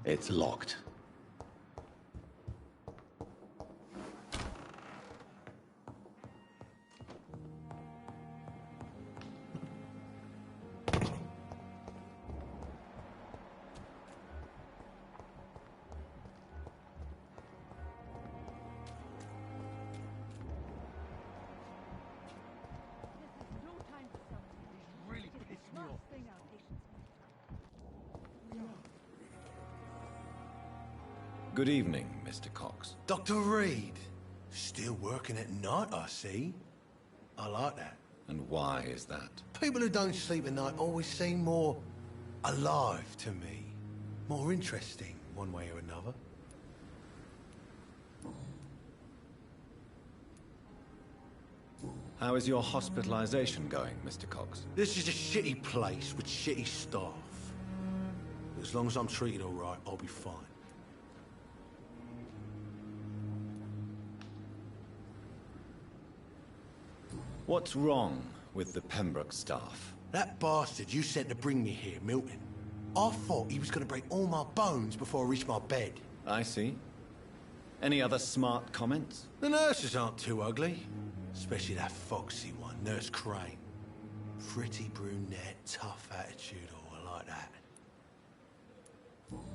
It's locked. Good evening, Mr. Cox. Dr. Reed. Still working at night, I see. I like that. And why is that? People who don't sleep at night always seem more alive to me. More interesting, one way or another. How is your hospitalization going, Mr. Cox? This is a shitty place with shitty staff. As long as I'm treated all right, I'll be fine. What's wrong with the Pembroke staff? That bastard you sent to bring me here, Milton. I thought he was going to break all my bones before I reached my bed. I see. Any other smart comments? The nurses aren't too ugly. Especially that foxy one, Nurse Crane. Pretty brunette, tough attitude, oh, I like that.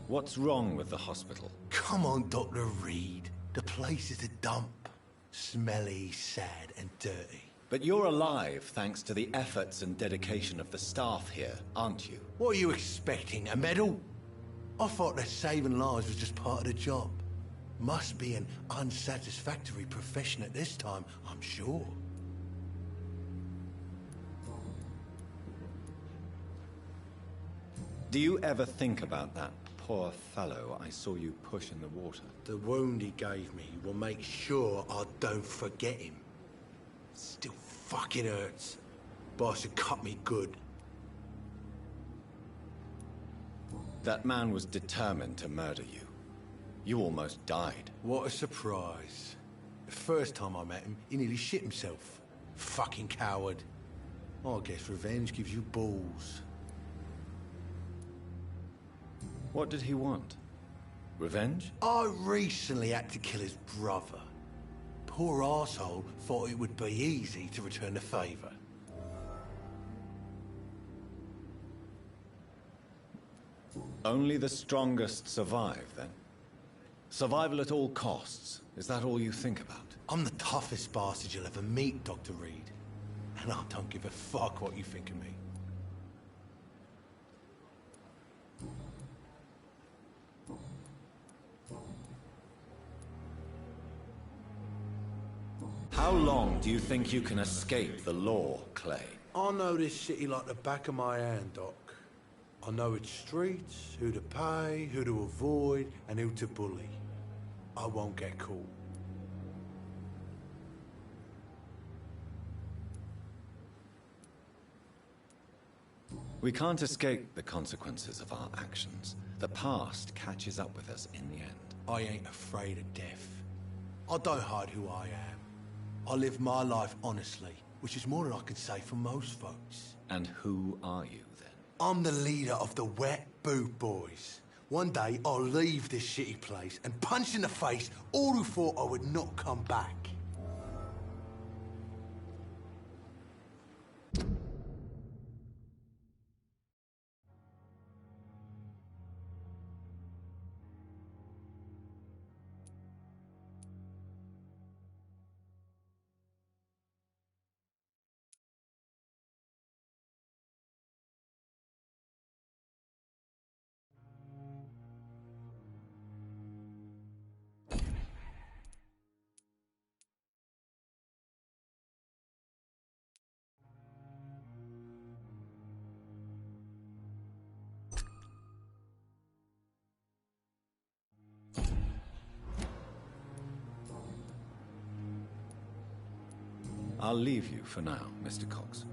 What's wrong with the hospital? Come on, Dr. Reed. The place is a dump. Smelly, sad, and dirty. But you're alive thanks to the efforts and dedication of the staff here, aren't you? What are you expecting, a medal? I thought that saving lives was just part of the job. Must be an unsatisfactory profession at this time, I'm sure. Do you ever think about that poor fellow I saw you push in the water? The wound he gave me will make sure I don't forget him. Still fucking hurts. Boss had cut me good. That man was determined to murder you. You almost died. What a surprise. The first time I met him, he nearly shit himself. Fucking coward. I guess revenge gives you balls. What did he want? Revenge? I recently had to kill his brother. Poor arsehole thought it would be easy to return the favor. Only the strongest survive, then? Survival at all costs. Is that all you think about? I'm the toughest bastard you'll ever meet, Dr. Reed. And I don't give a fuck what you think of me. How long do you think you can escape the law, Clay? I know this city like the back of my hand, Doc. I know its streets, who to pay, who to avoid, and who to bully. I won't get caught. We can't escape the consequences of our actions. The past catches up with us in the end. I ain't afraid of death. I don't hide who I am. I live my life honestly, which is more than I can say for most folks. And who are you, then? I'm the leader of the Wet Boot Boys. One day, I'll leave this shitty place and punch in the face all who thought I would not come back. I'll leave you for now, Mr. Cox.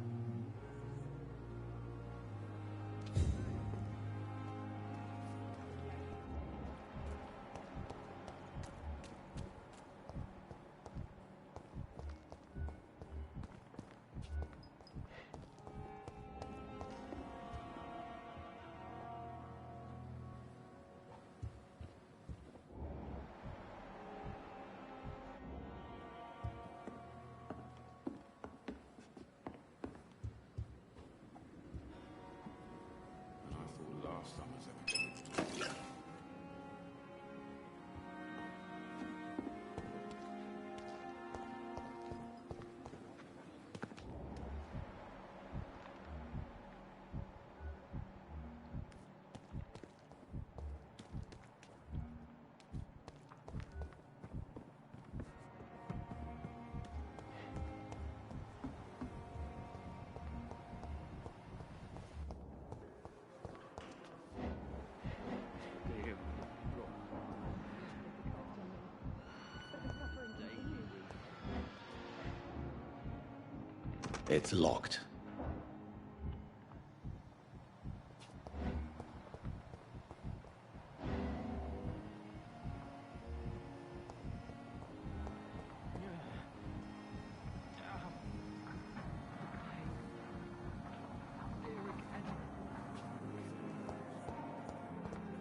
It's locked.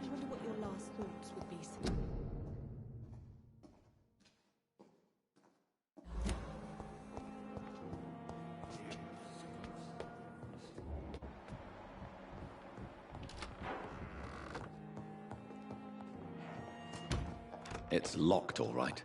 I wonder what your last thoughts would be. It's locked, all right.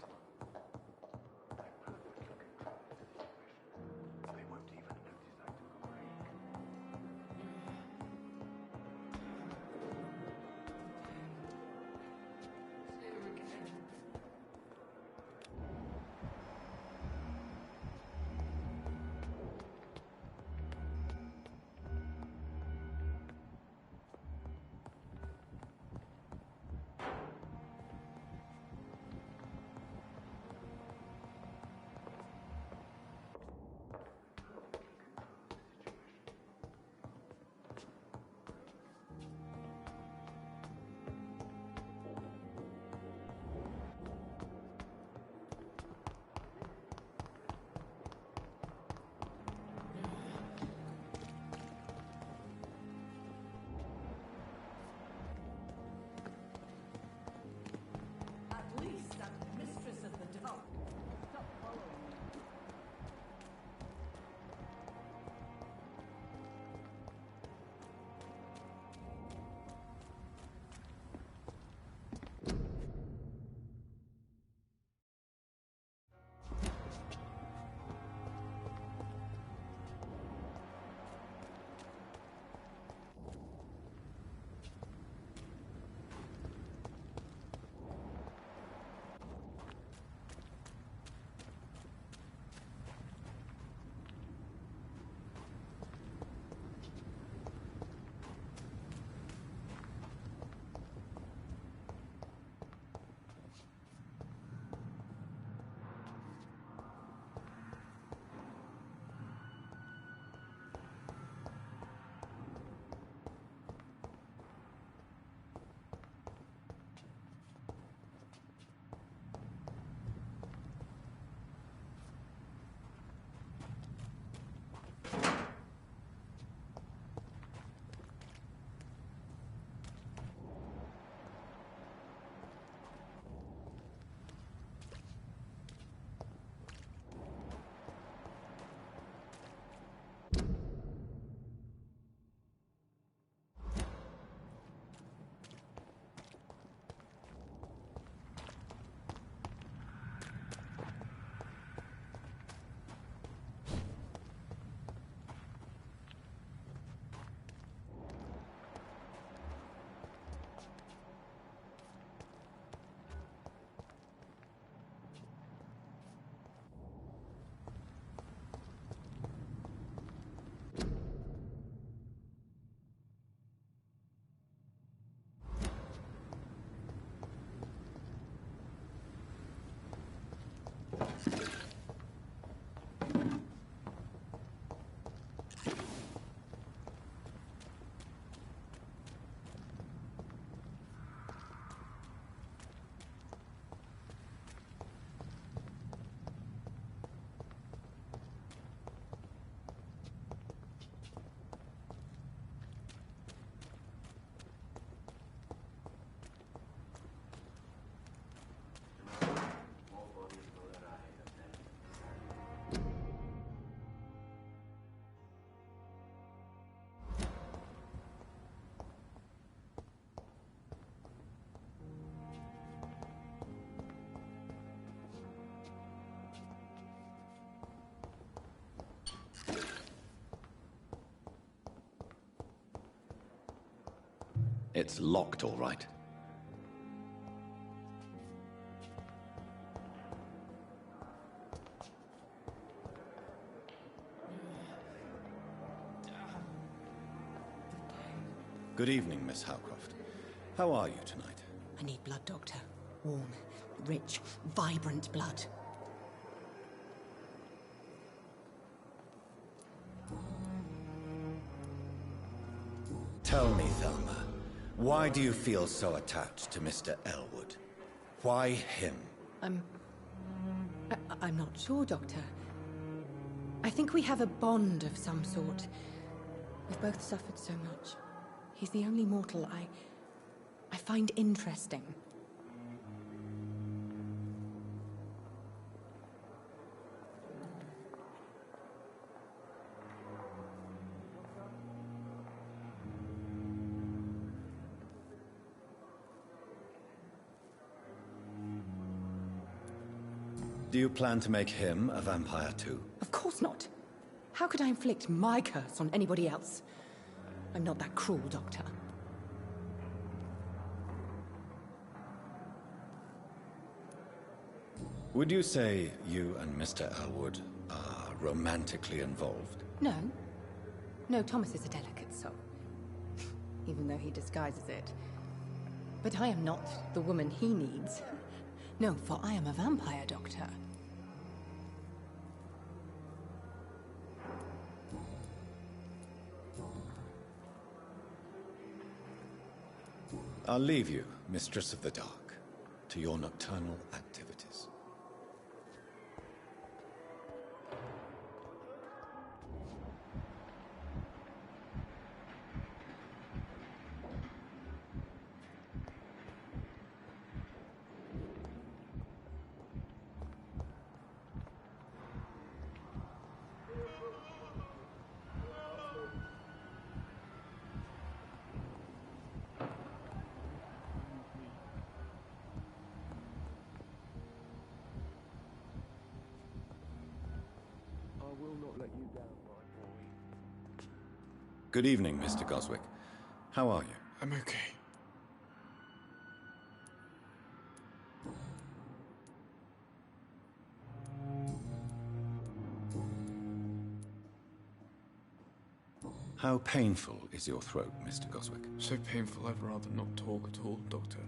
It's locked, all right. Good evening, Miss Howcroft. How are you tonight? I need blood, Doctor. Warm, rich, vibrant blood. Tell me, Thelma, why do you feel so attached to Mr. Elwood? Why him? I'm not sure, Doctor. I think we have a bond of some sort. We've both suffered so much. He's the only mortal I find interesting. Do you plan to make him a vampire too? Of course not. How could I inflict my curse on anybody else? I'm not that cruel, Doctor. Would you say you and Mr. Elwood are romantically involved? No. No, Thomas is a delicate soul. Even though he disguises it. But I am not the woman he needs. No, for I am a vampire, Doctor. I'll leave you, Mistress of the Dark, to your nocturnal activities. Good evening, Mr. Goswick. How are you? I'm okay. How painful is your throat, Mr. Goswick? So painful I'd rather not talk at all, Doctor.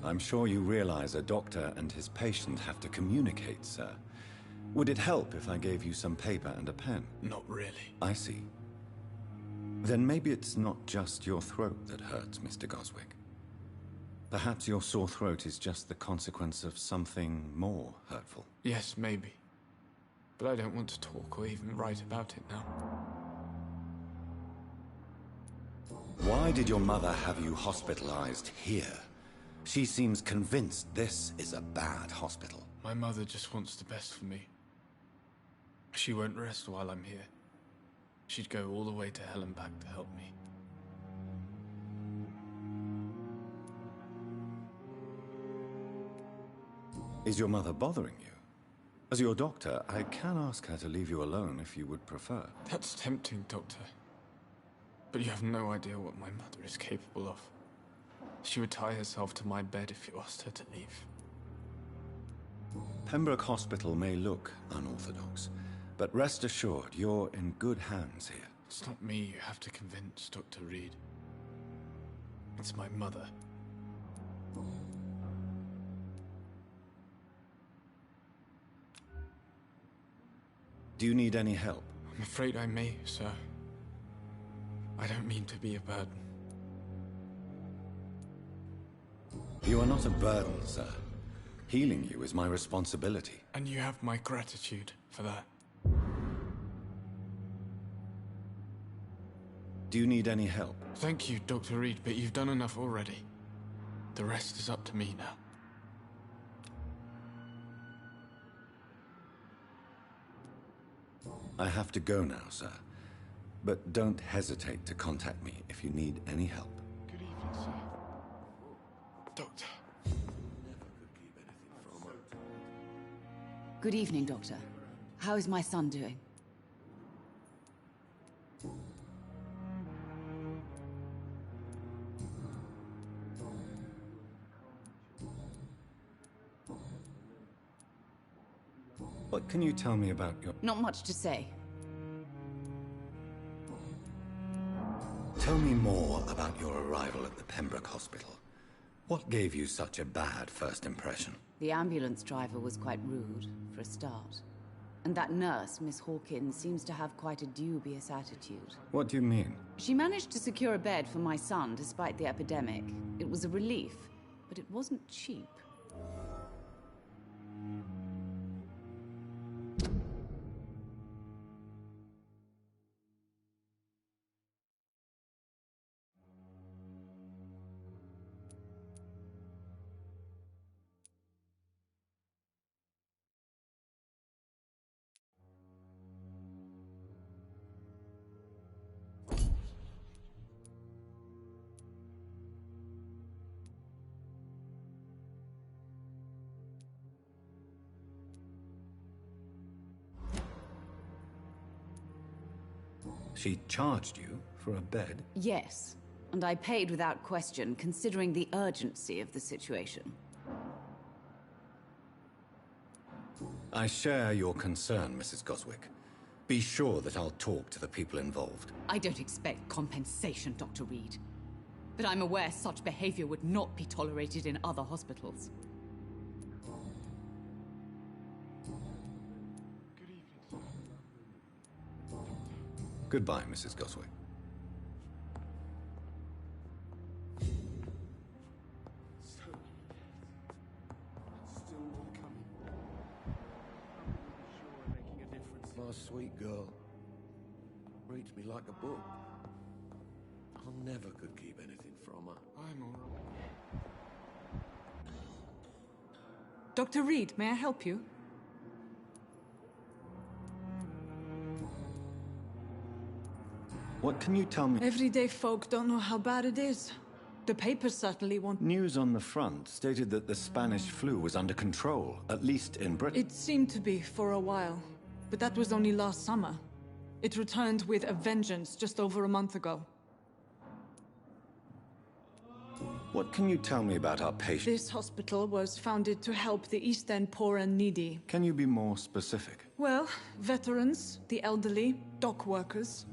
I'm sure you realize a doctor and his patient have to communicate, sir. Would it help if I gave you some paper and a pen? Not really. I see. Then maybe it's not just your throat that hurts, Mr. Goswick. Perhaps your sore throat is just the consequence of something more hurtful. Yes, maybe. But I don't want to talk or even write about it now. Why did your mother have you hospitalized here? She seems convinced this is a bad hospital. My mother just wants the best for me. She won't rest while I'm here. She'd go all the way to hell and back to help me. Is your mother bothering you? As your doctor, I can ask her to leave you alone if you would prefer. That's tempting, Doctor. But you have no idea what my mother is capable of. She would tie herself to my bed if you asked her to leave. Pembroke Hospital may look unorthodox, but rest assured, you're in good hands here. It's not me you have to convince, Dr. Reed. It's my mother. Do you need any help? I'm afraid I may, sir. I don't mean to be a burden. You are not a burden, sir. Healing you is my responsibility. And you have my gratitude for that. Do you need any help? Thank you, Dr. Reed, but you've done enough already. The rest is up to me now. I have to go now, sir. But don't hesitate to contact me if you need any help. Good evening, sir. Doctor. Good evening, Doctor. How is my son doing? What can you tell me about your... Not much to say. Tell me more about your arrival at the Pembroke Hospital. What gave you such a bad first impression? The ambulance driver was quite rude, for a start. And that nurse, Miss Hawkins, seems to have quite a dubious attitude. What do you mean? She managed to secure a bed for my son despite the epidemic. It was a relief, but it wasn't cheap. She charged you for a bed? Yes, and I paid without question, considering the urgency of the situation. I share your concern, Mrs. Goswick. Be sure that I'll talk to the people involved. I don't expect compensation, Dr. Reed. But I'm aware such behavior would not be tolerated in other hospitals. Goodbye, Mrs. Goswick. My sweet girl. Reads me like a book. I never could keep anything from her. I'm all right. Dr. Reed, may I help you? What can you tell me? Everyday folk don't know how bad it is. The papers certainly won't. News on the front stated that the Spanish flu was under control, at least in Britain. It seemed to be for a while, but that was only last summer. It returned with a vengeance just over a month ago. What can you tell me about our patient? This hospital was founded to help the East End poor and needy. Can you be more specific? Well, veterans, the elderly, dock workers.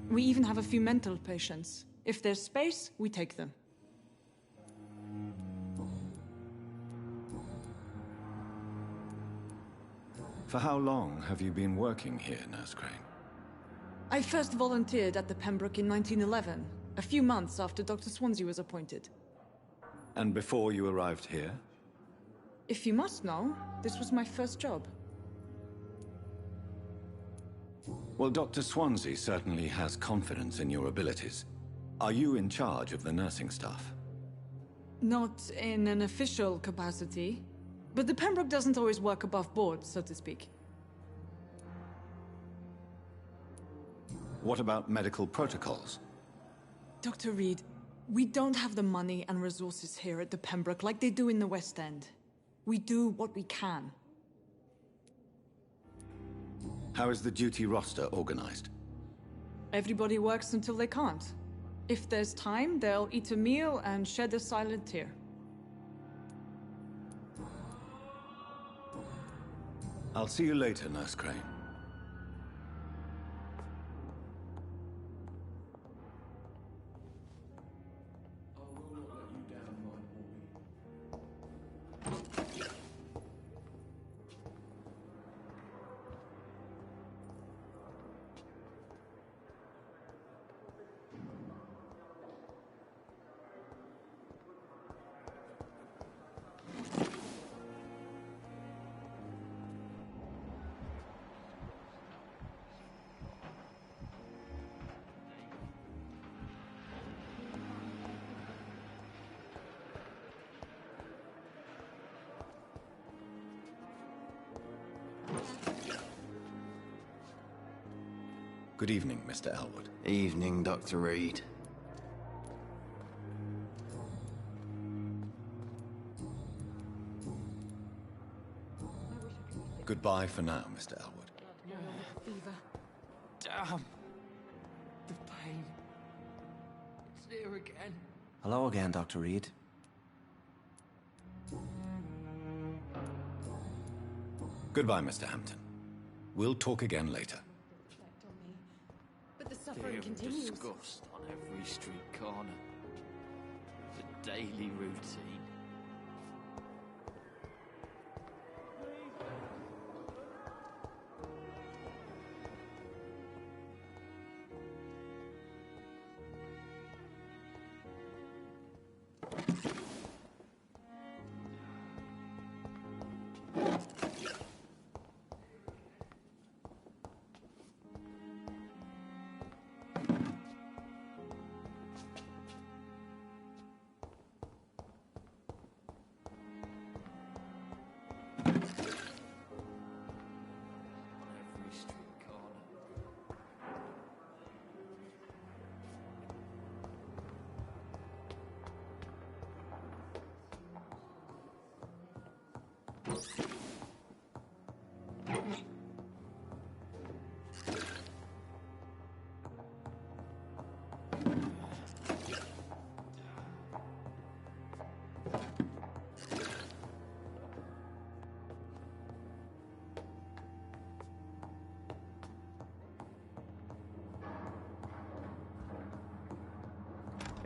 We even have a few mental patients. If there's space, we take them. For how long have you been working here, Nurse Crane? I first volunteered at the Pembroke in 1911, a few months after Dr. Swansea was appointed. And before you arrived here? If you must know, this was my first job. Well, Dr. Swansea certainly has confidence in your abilities. Are you in charge of the nursing staff? Not in an official capacity, but the Pembroke doesn't always work above board, so to speak. What about medical protocols? Dr. Reed, we don't have the money and resources here at the Pembroke like they do in the West End. We do what we can. How is the duty roster organized? Everybody works until they can't. If there's time, they'll eat a meal and shed a silent tear. I'll see you later, Nurse Crane. Good evening, Mr. Elwood. Evening, Dr. Reed. Goodbye for now, Mr. Elwood. Fever. Damn. The pain. It's here again. Hello again, Dr. Reed. Goodbye, Mr. Hampton. We'll talk again later. But the suffering Fear and continues. disgust on every street corner. It's a daily routine.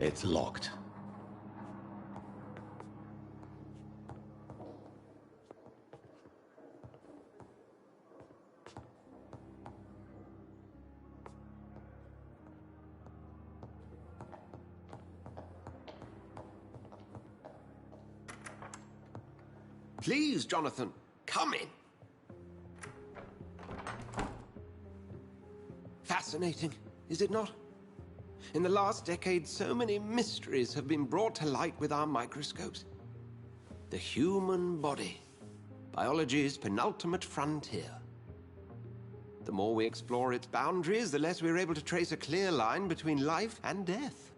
It's locked. Please, Jonathan, come in. Fascinating, is it not? In the last decade, so many mysteries have been brought to light with our microscopes. The human body, biology's penultimate frontier. The more we explore its boundaries, the less we're able to trace a clear line between life and death.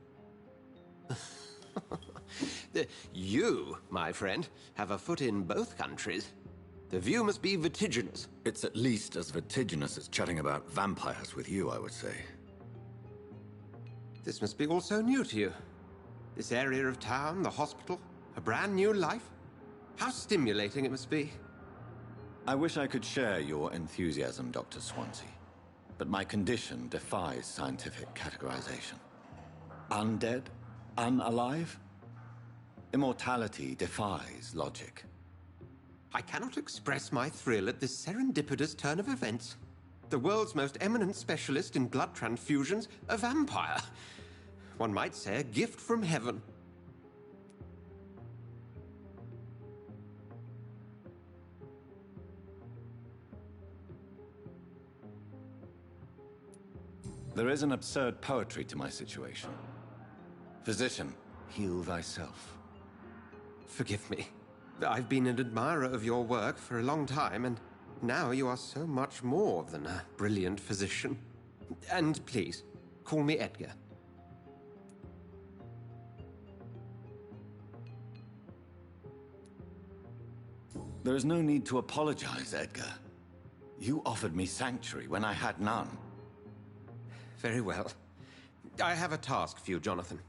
You, my friend, have a foot in both countries. The view must be vertiginous. It's at least as vertiginous as chatting about vampires with you, I would say. This must be all so new to you. This area of town, the hospital, a brand new life. How stimulating it must be. I wish I could share your enthusiasm, Dr. Swansea. But my condition defies scientific categorization. Undead? Unalive? Immortality defies logic. I cannot express my thrill at this serendipitous turn of events. The world's most eminent specialist in blood transfusions, a vampire. One might say a gift from heaven. There is an absurd poetry to my situation. Physician, heal thyself. Forgive me. I've been an admirer of your work for a long time, and now you are so much more than a brilliant physician. And please, call me Edgar. There is no need to apologize, Edgar. You offered me sanctuary when I had none. Very well. I have a task for you, Jonathan.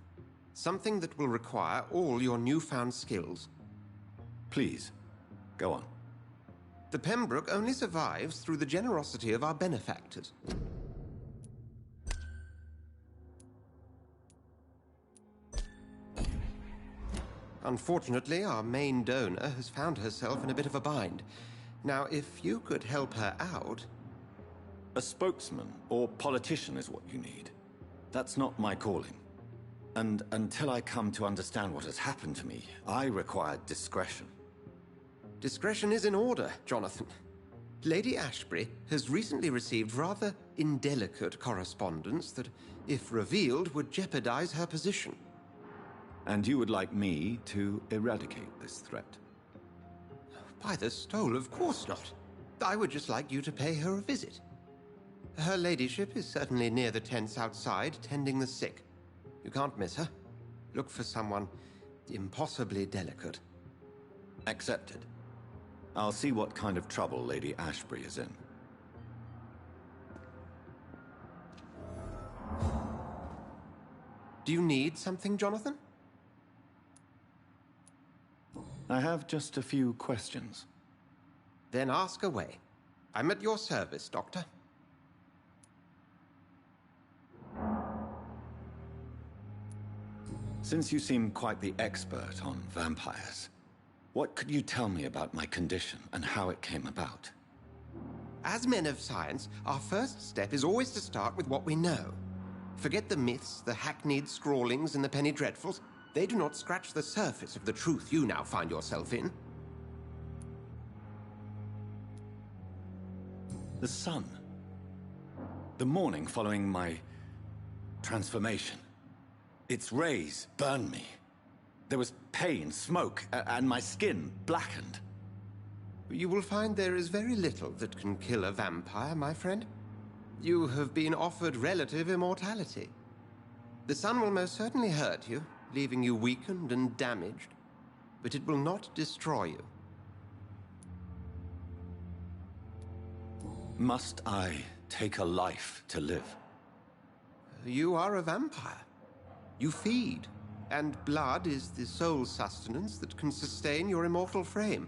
Something that will require all your newfound skills. Please, go on. The Pembroke only survives through the generosity of our benefactors. Unfortunately, our main donor has found herself in a bit of a bind. Now, if you could help her out... A spokesman or politician is what you need. That's not my calling. And until I come to understand what has happened to me, I require discretion. Discretion is in order, Jonathan. Lady Ashbury has recently received rather indelicate correspondence that, if revealed, would jeopardize her position. And you would like me to eradicate this threat? By the stole, of course not. I would just like you to pay her a visit. Her ladyship is certainly near the tents outside, tending the sick. You can't miss her. Look for someone impossibly delicate. Accepted. I'll see what kind of trouble Lady Ashbury is in. Do you need something, Jonathan? I have just a few questions. Then ask away. I'm at your service, Doctor. Since you seem quite the expert on vampires, what could you tell me about my condition and how it came about? As men of science, our first step is always to start with what we know. Forget the myths, the hackneyed scrawlings, and the penny dreadfuls. They do not scratch the surface of the truth you now find yourself in. The sun. The morning following my transformation. Its rays burned me. There was pain, smoke, and my skin blackened. You will find there is very little that can kill a vampire, my friend. You have been offered relative immortality. The sun will most certainly hurt you, leaving you weakened and damaged, but it will not destroy you. Must I take a life to live? You are a vampire. You feed, and blood is the sole sustenance that can sustain your immortal frame.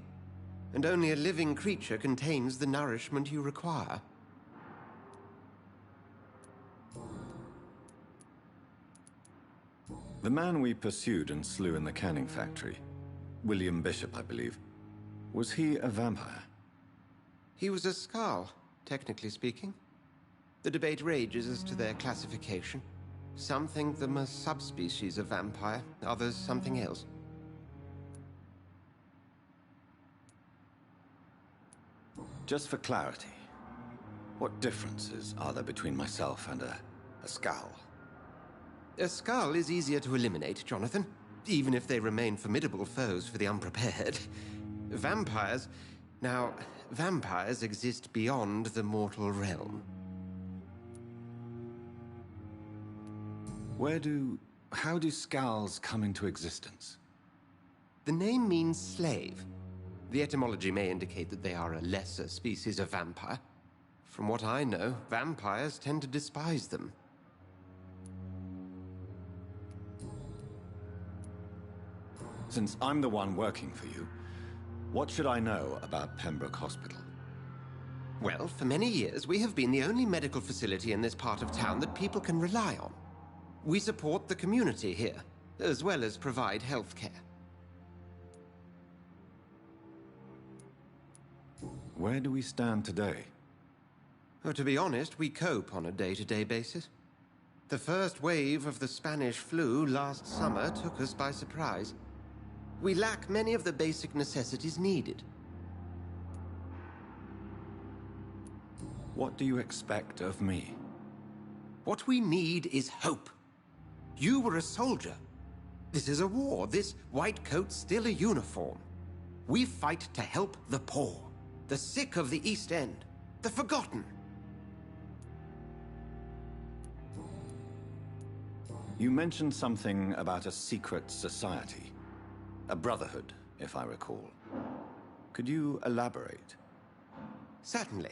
And only a living creature contains the nourishment you require. The man we pursued and slew in the canning factory, William Bishop, I believe, was he a vampire? He was a Skald, technically speaking. The debate rages as to their classification. Some think them a subspecies of vampire, others something else. Just for clarity, what differences are there between myself and a Skald? A Skald is easier to eliminate, Jonathan, even if they remain formidable foes for the unprepared. Vampires... Now, vampires exist beyond the mortal realm. How do Skalds come into existence? The name means slave. The etymology may indicate that they are a lesser species of vampire. From what I know, vampires tend to despise them. Since I'm the one working for you, what should I know about Pembroke Hospital? Well, for many years, we have been the only medical facility in this part of town that people can rely on. We support the community here, as well as provide health care. Where do we stand today? Oh, to be honest, we cope on a day-to-day basis. The first wave of the Spanish flu last summer took us by surprise. We lack many of the basic necessities needed. What do you expect of me? What we need is hope. You were a soldier. This is a war. This white coat's still a uniform. We fight to help the poor, the sick of the East End, the forgotten. You mentioned something about a secret society. A brotherhood, if I recall. Could you elaborate? Certainly.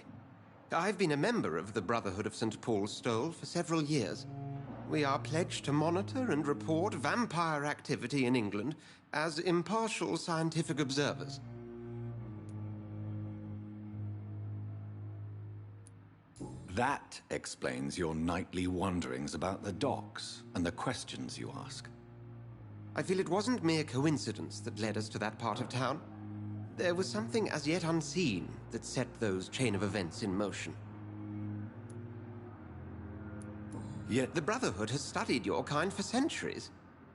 I've been a member of the Brotherhood of St. Paul's Stole for several years. We are pledged to monitor and report vampire activity in England as impartial scientific observers. That explains your nightly wanderings about the docks and the questions you ask. I feel it wasn't mere coincidence that led us to that part of town. There was something as yet unseen that set those chain of events in motion. Yet the Brotherhood has studied your kind for centuries.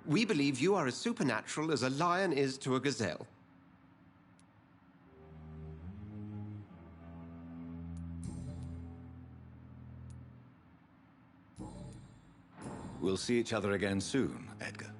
We believe you are as supernatural as a lion is to a gazelle. We'll see each other again soon, Edgar.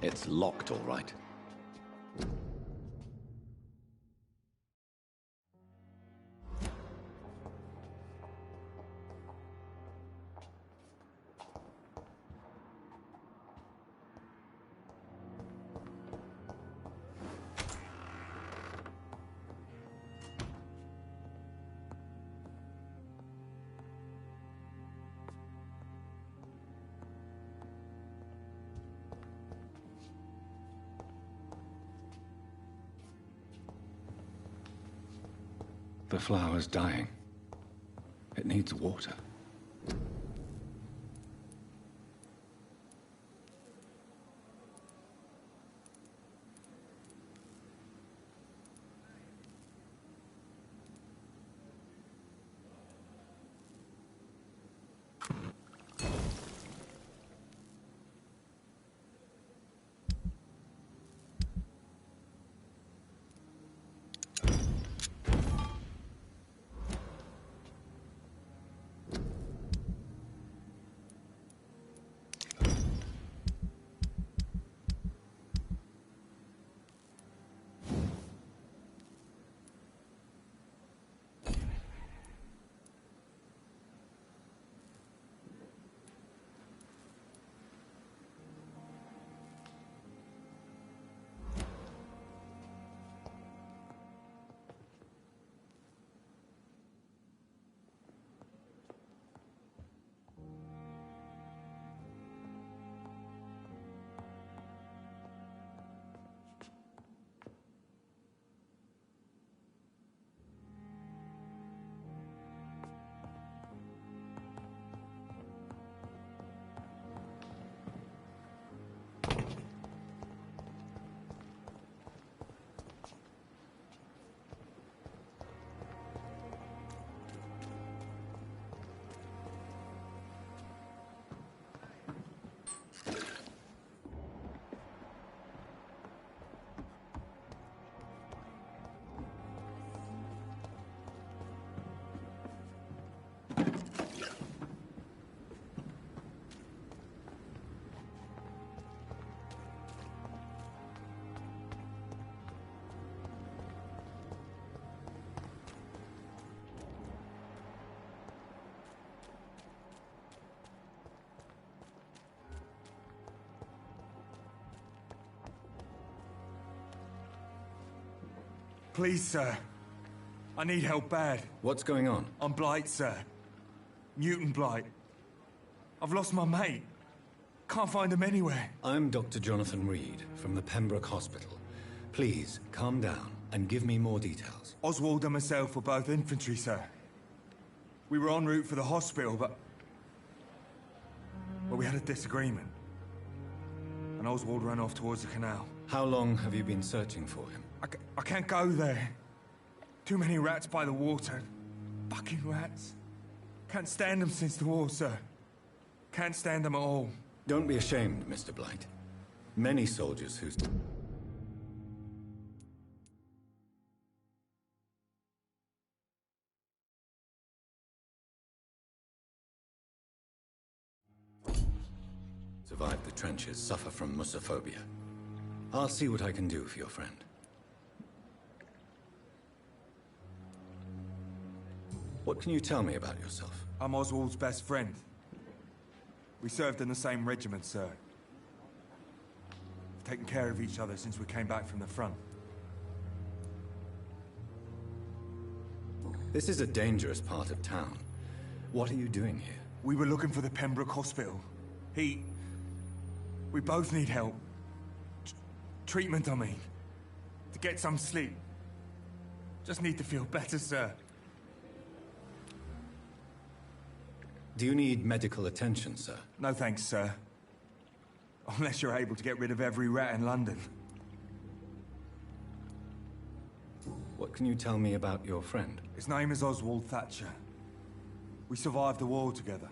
It's locked, all right. The flower's dying. It needs water. Please, sir. I need help bad. What's going on? I'm Blight, sir. Mutant Blight. I've lost my mate. Can't find him anywhere. I'm Dr. Jonathan Reed from the Pembroke Hospital. Please, calm down and give me more details. Oswald and myself were both infantry, sir. We were en route for the hospital, but we had a disagreement. And Oswald ran off towards the canal. How long have you been searching for him? I can't go there. Too many rats by the water. Fucking rats. Can't stand them since the war, sir. Can't stand them at all. Don't be ashamed, Mr. Blight. Many soldiers who... survived the trenches suffer from musophobia. I'll see what I can do for your friend. What can you tell me about yourself? I'm Oswald's best friend. We served in the same regiment, sir. We've taken care of each other since we came back from the front. This is a dangerous part of town. What are you doing here? We were looking for the Pembroke Hospital. We both need help. Treatment, I mean. To get some sleep. Just need to feel better, sir. Do you need medical attention, sir? No thanks, sir. Unless you're able to get rid of every rat in London. What can you tell me about your friend? His name is Oswald Thatcher. We survived the war together.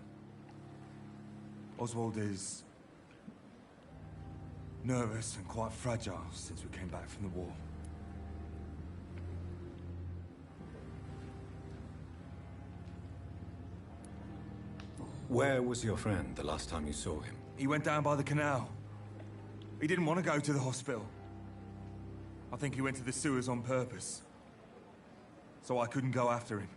Oswald is... nervous and quite fragile since we came back from the war. Where was your friend the last time you saw him? He went down by the canal. He didn't want to go to the hospital. I think he went to the sewers on purpose. So I couldn't go after him.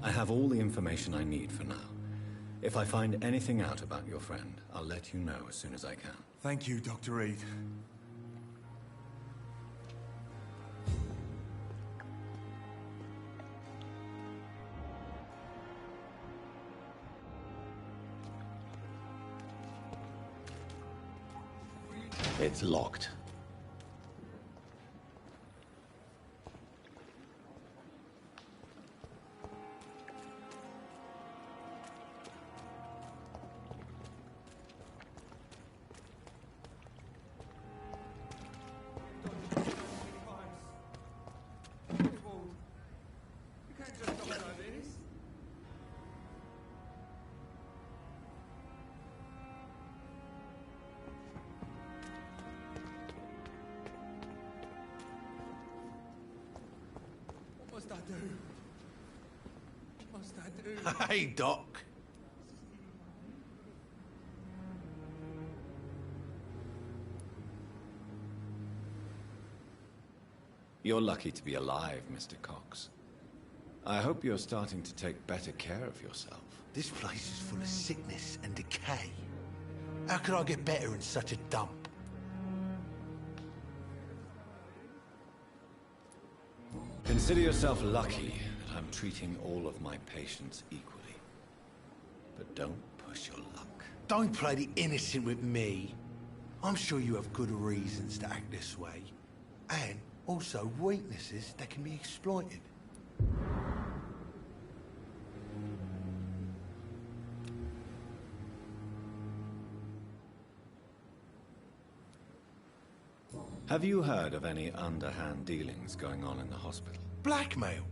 I have all the information I need for now. If I find anything out about your friend, I'll let you know as soon as I can. Thank you, Dr. Reed. It's locked. What must I do? What must I do? Hey, Doc. You're lucky to be alive, Mr. Cox. I hope you're starting to take better care of yourself. This place is full of sickness and decay. How could I get better in such a dump? Consider yourself lucky that I'm treating all of my patients equally. But don't push your luck. Don't play the innocent with me. I'm sure you have good reasons to act this way. And also weaknesses that can be exploited. Have you heard of any underhand dealings going on in the hospital? Blackmail?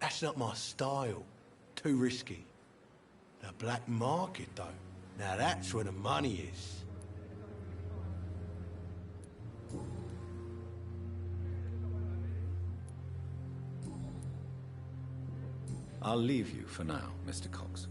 That's not my style. Too risky. The black market, though. Now that's where the money is. I'll leave you for now, Mr. Cox.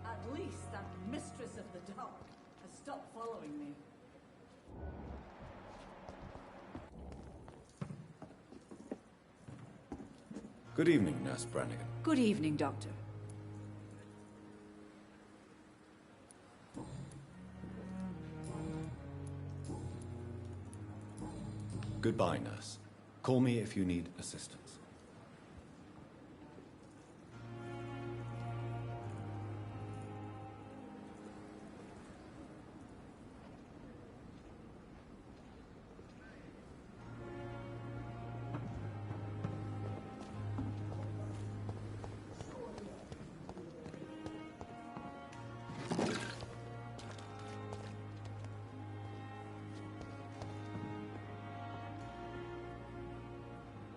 At least that mistress of the dark has stopped following me. Good evening, Nurse Brannigan. Good evening, Doctor. Goodbye, nurse. Call me if you need assistance.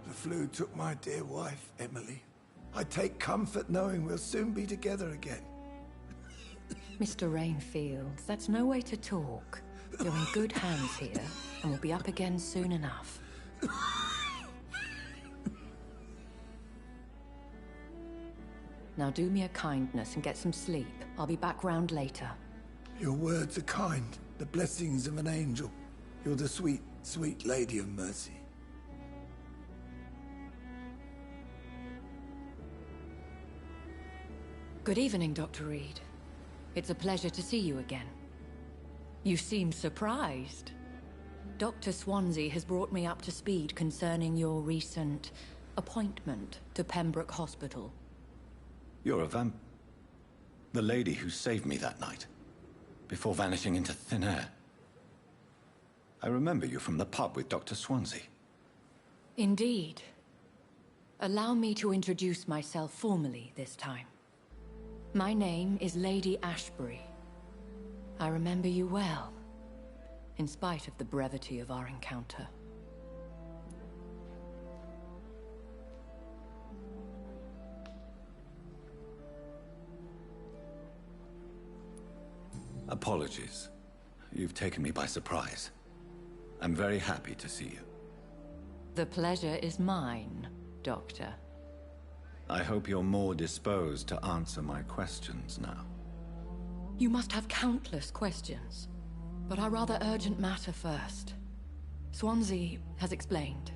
The flu took my dear wife, Emily. I take comfort knowing we'll soon be together again. Mr. Rainfield, that's no way to talk. You're in good hands here, and we'll be up again soon enough. Now do me a kindness and get some sleep. I'll be back round later. Your words are kind, the blessings of an angel. You're the sweet, sweet Lady of Mercy. Good evening, Dr. Reed. It's a pleasure to see you again. You seem surprised. Dr. Swansea has brought me up to speed concerning your recent appointment to Pembroke Hospital. You're a the lady who saved me that night, before vanishing into thin air. I remember you from the pub with Dr. Swansea. Indeed. Allow me to introduce myself formally this time. My name is Lady Ashbury. I remember you well, in spite of the brevity of our encounter. Apologies. You've taken me by surprise. I'm very happy to see you. The pleasure is mine, Doctor. I hope you're more disposed to answer my questions now. You must have countless questions, but our rather urgent matter first. Swansea has explained.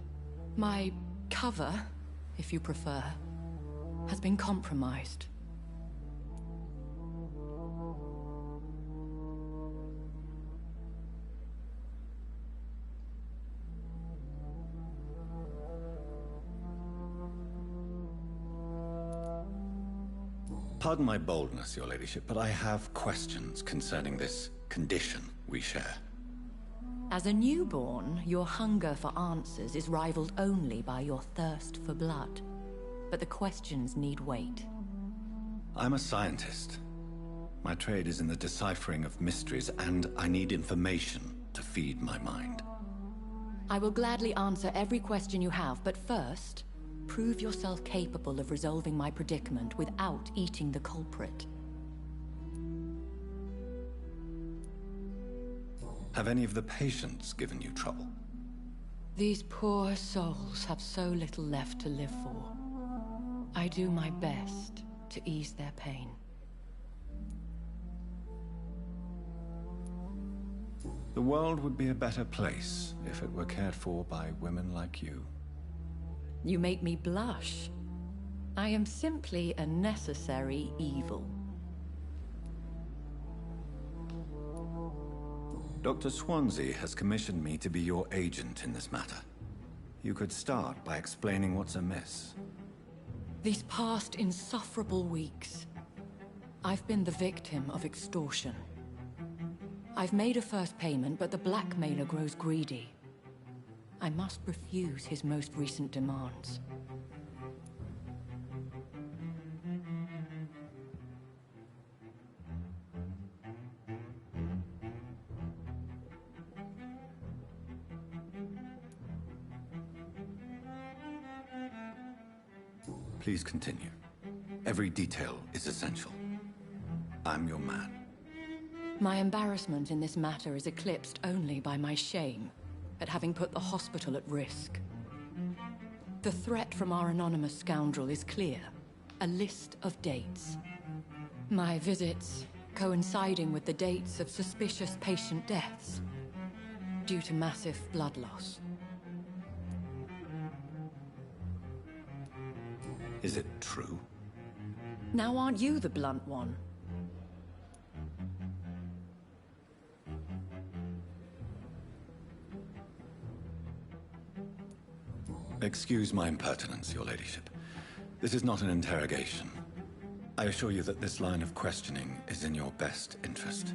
My cover, if you prefer, has been compromised. Pardon my boldness, Your Ladyship, but I have questions concerning this condition we share. As a newborn, your hunger for answers is rivaled only by your thirst for blood. But the questions need wait. I'm a scientist. My trade is in the deciphering of mysteries, and I need information to feed my mind. I will gladly answer every question you have, but first, prove yourself capable of resolving my predicament without eating the culprit. Have any of the patients given you trouble? These poor souls have so little left to live for. I do my best to ease their pain. The world would be a better place if it were cared for by women like you. You make me blush. I am simply a necessary evil. Dr. Swansea has commissioned me to be your agent in this matter. You could start by explaining what's amiss. These past insufferable weeks, I've been the victim of extortion. I've made a first payment, but the blackmailer grows greedy. I must refuse his most recent demands. Please continue. Every detail is essential. I'm your man. My embarrassment in this matter is eclipsed only by my shame at having put the hospital at risk. The threat from our anonymous scoundrel is clear. A list of dates. My visits coinciding with the dates of suspicious patient deaths due to massive blood loss. Is it true? Now aren't you the blunt one? Excuse my impertinence, your ladyship. This is not an interrogation. I assure you that this line of questioning is in your best interest.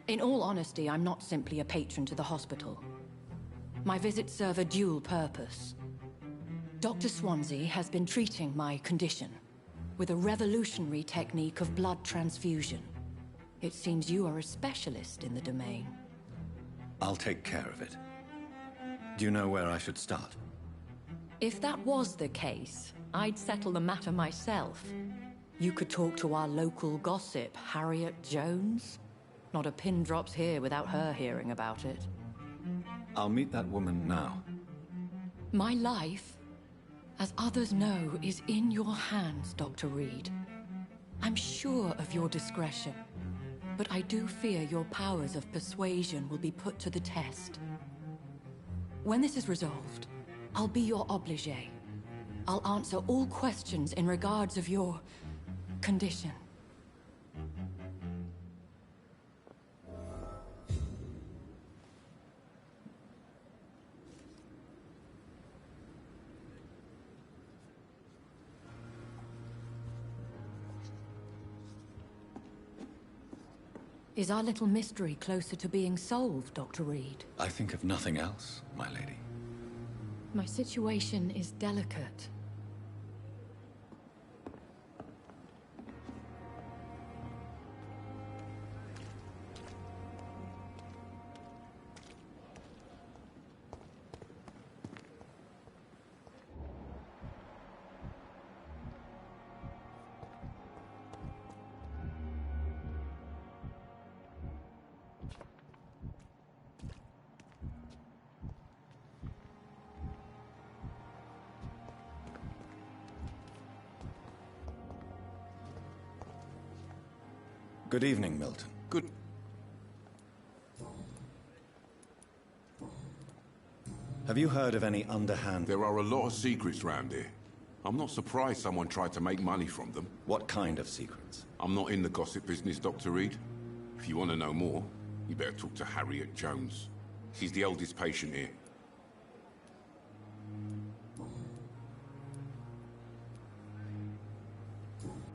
In all honesty, I'm not simply a patron to the hospital. My visits serve a dual purpose. Dr. Swansea has been treating my condition with a revolutionary technique of blood transfusion. It seems you are a specialist in the domain. I'll take care of it. Do you know where I should start? If that was the case, I'd settle the matter myself. You could talk to our local gossip, Harriet Jones. Not a pin drops here without her hearing about it. I'll meet that woman now. My life, as others know, is in your hands, Dr. Reed. I'm sure of your discretion, but I do fear your powers of persuasion will be put to the test. When this is resolved, I'll be your obligé. I'll answer all questions in regards of your condition. Is our little mystery closer to being solved, Dr. Reed? I think of nothing else, my lady. My situation is delicate. Good evening, Milton. Good. Have you heard of any underhand... There are a lot of secrets round here. I'm not surprised someone tried to make money from them. What kind of secrets? I'm not in the gossip business, Dr. Reed. If you want to know more, you better talk to Harriet Jones. She's the oldest patient here.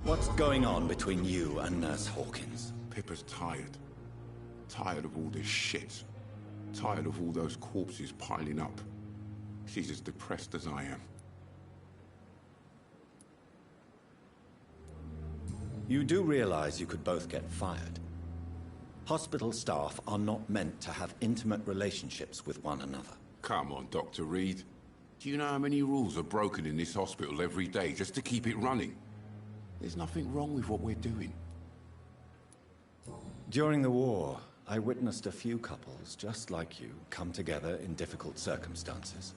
What's going on between you and Nurse Hawkins? Pippa's tired. Tired of all this shit. Tired of all those corpses piling up. She's as depressed as I am. You do realize you could both get fired. Hospital staff are not meant to have intimate relationships with one another. Come on, Dr. Reed. Do you know how many rules are broken in this hospital every day just to keep it running? There's nothing wrong with what we're doing. During the war, I witnessed a few couples, just like you, come together in difficult circumstances.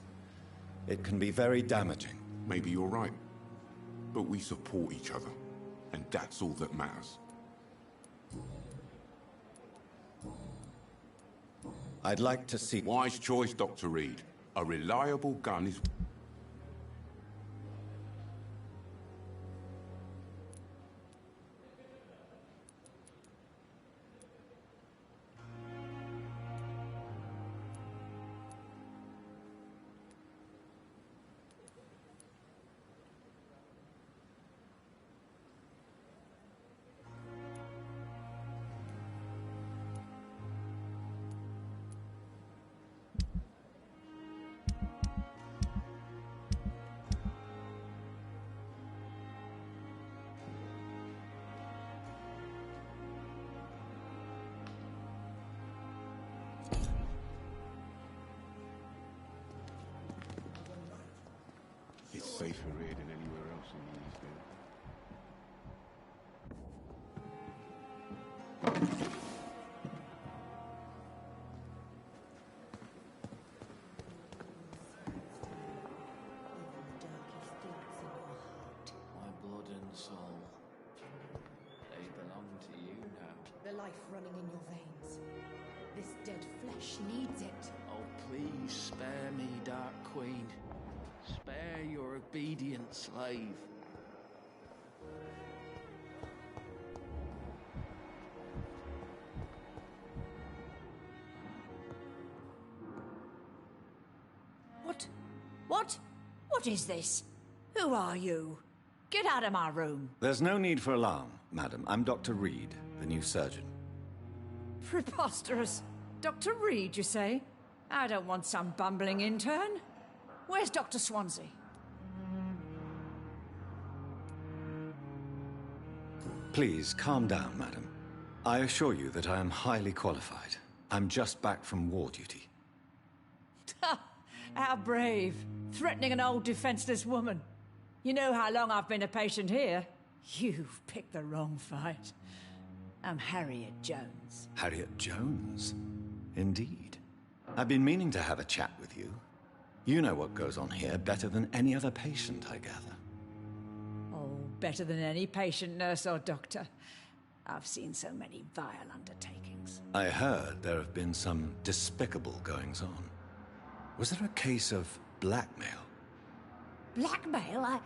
It can be very damaging. Maybe you're right. But we support each other. And that's all that matters. I'd like to see... Wise choice, Dr. Reed. A reliable gun is... It's safer here than anywhere else in the East End. My blood and soul, they belong to you now. The life running in your veins. This dead flesh needs it. Oh, please spare me, Dark Queen. Spare your obedient slave. What? What? What is this? Who are you? Get out of my room. There's no need for alarm, madam. I'm Dr. Reed, the new surgeon. Preposterous. Dr. Reed, you say? I don't want some bumbling intern. Where's Dr. Swansea? Please, calm down, madam. I assure you that I am highly qualified. I'm just back from war duty. How brave. Threatening an old defenseless woman. You know how long I've been a patient here? You've picked the wrong fight. I'm Harriet Jones. Harriet Jones? Indeed. I've been meaning to have a chat with you. You know what goes on here better than any other patient, I gather. Oh, better than any patient, nurse or doctor. I've seen so many vile undertakings. I heard there have been some despicable goings-on. Was there a case of blackmail? Blackmail?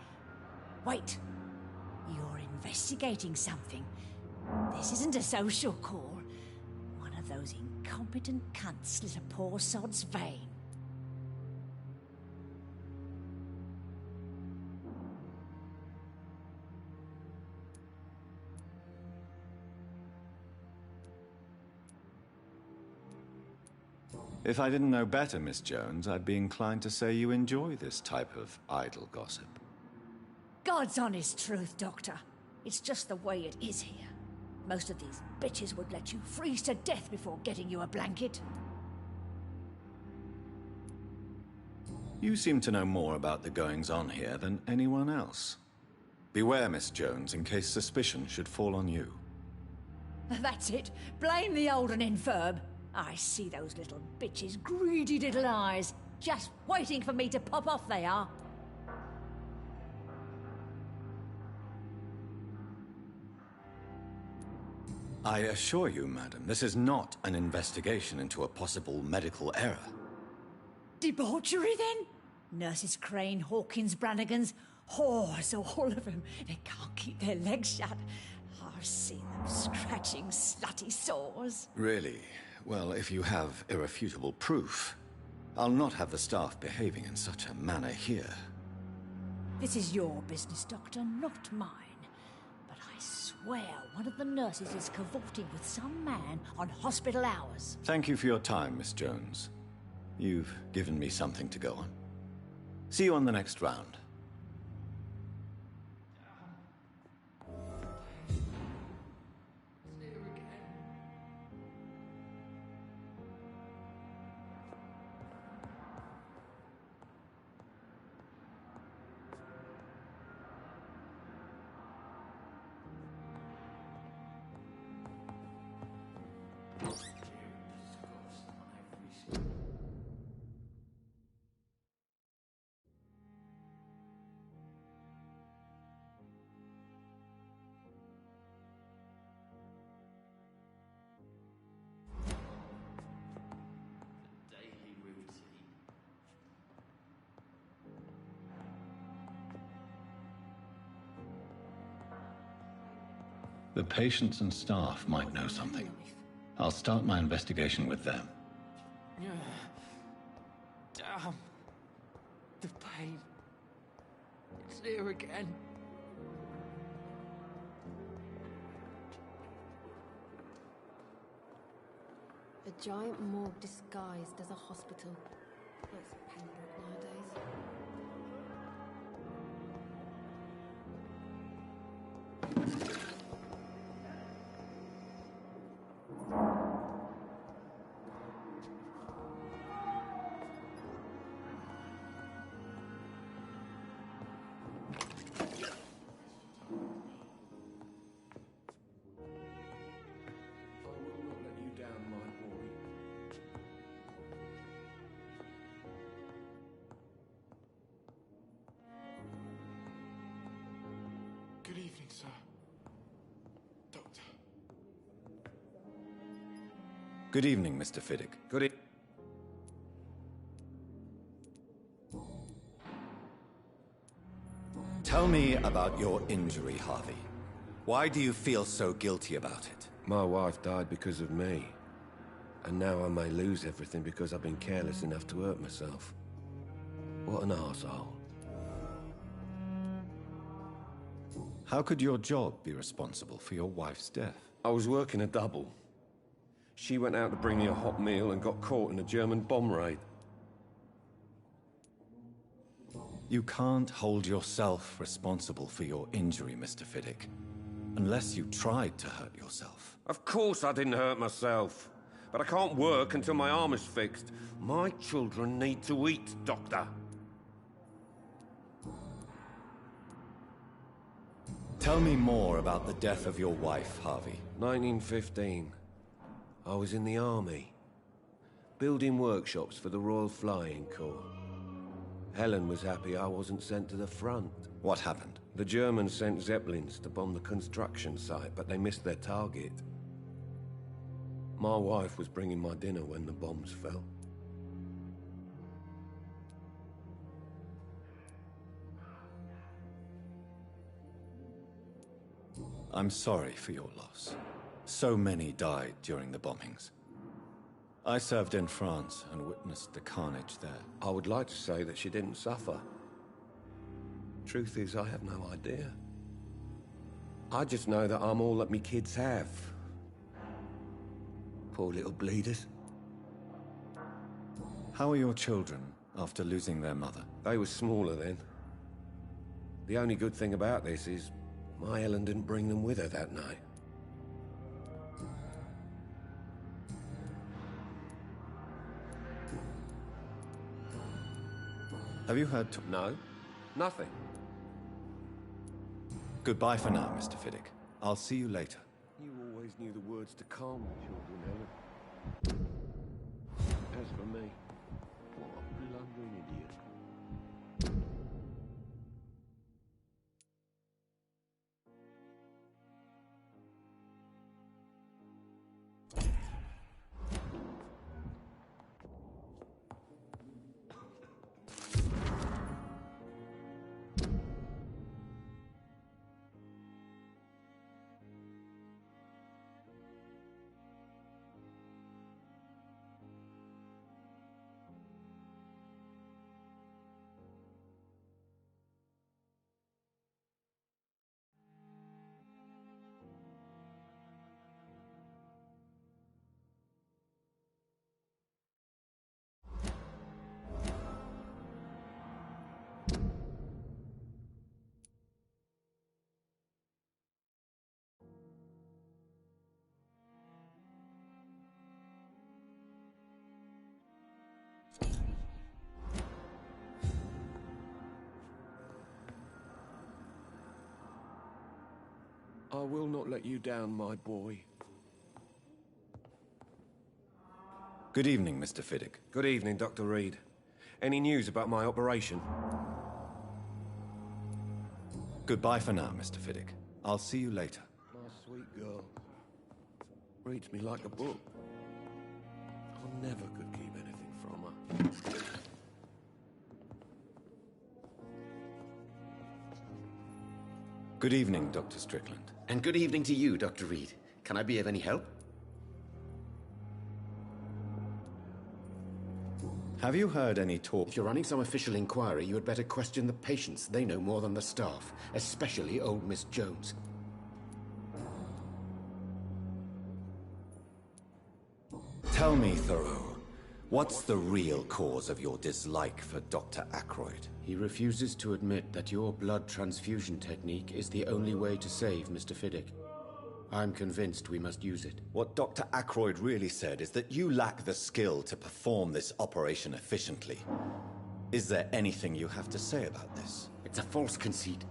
Wait. You're investigating something. This isn't a social call. One of those incompetent cunts slit a poor sod's vein. If I didn't know better, Miss Jones, I'd be inclined to say you enjoy this type of idle gossip. God's honest truth, Doctor. It's just the way it is here. Most of these bitches would let you freeze to death before getting you a blanket. You seem to know more about the goings-on here than anyone else. Beware, Miss Jones, in case suspicion should fall on you. That's it. Blame the old and infirm. I see those little bitches' greedy little eyes. Just waiting for me to pop off, they are. I assure you, madam, this is not an investigation into a possible medical error. Debauchery, then? Nurses Crane, Hawkins, Brannigans, whores, all of them. They can't keep their legs shut. I've seen them scratching slutty sores. Really? Well, if you have irrefutable proof, I'll not have the staff behaving in such a manner here. This is your business, Doctor, not mine. But I swear one of the nurses is cavorting with some man on hospital hours. Thank you for your time, Miss Jones. You've given me something to go on. See you on the next round. The patients and staff might know something. I'll start my investigation with them. Damn. The pain. It's here again. A giant morgue disguised as a hospital. That's Pembroke nowadays. Good evening, sir. Doctor. Good evening, Mr. Fiddick. Good evening. Tell me about your injury, Harvey. Why do you feel so guilty about it? My wife died because of me. And now I may lose everything because I've been careless enough to hurt myself. What an arsehole. How could your job be responsible for your wife's death? I was working a double. She went out to bring me a hot meal and got caught in a German bomb raid. You can't hold yourself responsible for your injury, Mr. Fiddick. Unless you tried to hurt yourself. Of course I didn't hurt myself. But I can't work until my arm is fixed. My children need to eat, Doctor. Tell me more about the death of your wife, Harvey. 1915. I was in the army. Building workshops for the Royal Flying Corps. Helen was happy I wasn't sent to the front. What happened? The Germans sent Zeppelins to bomb the construction site, but they missed their target. My wife was bringing my dinner when the bombs fell. I'm sorry for your loss. So many died during the bombings. I served in France and witnessed the carnage there. I would like to say that she didn't suffer. Truth is, I have no idea. I just know that I'm all that me kids have. Poor little bleeders. How are your children after losing their mother? They were smaller then. The only good thing about this is my Helen didn't bring them with her that night. Have you heard No, nothing. Goodbye for now, Mr. Fiddick. I'll see you later. You always knew the words to calm the children, Helen. As for me, what a blundering idiot. I will not let you down, my boy. Good evening, Mr. Fiddick. Good evening, Dr. Reed. Any news about my operation? Goodbye for now, Mr. Fiddick. I'll see you later. My sweet girl. Reads me like a book. I never could keep anything from her. Good evening, Dr. Strickland. And good evening to you, Dr. Reed. Can I be of any help? Have you heard any talk? If you're running some official inquiry, you had better question the patients. They know more than the staff, especially old Miss Jones. Tell me, Thoreau, what's the real cause of your dislike for Dr. Ackroyd? He refuses to admit that your blood transfusion technique is the only way to save Mr. Fiddick. I'm convinced we must use it. What Dr. Ackroyd really said is that you lack the skill to perform this operation efficiently. Is there anything you have to say about this? It's a false conceit.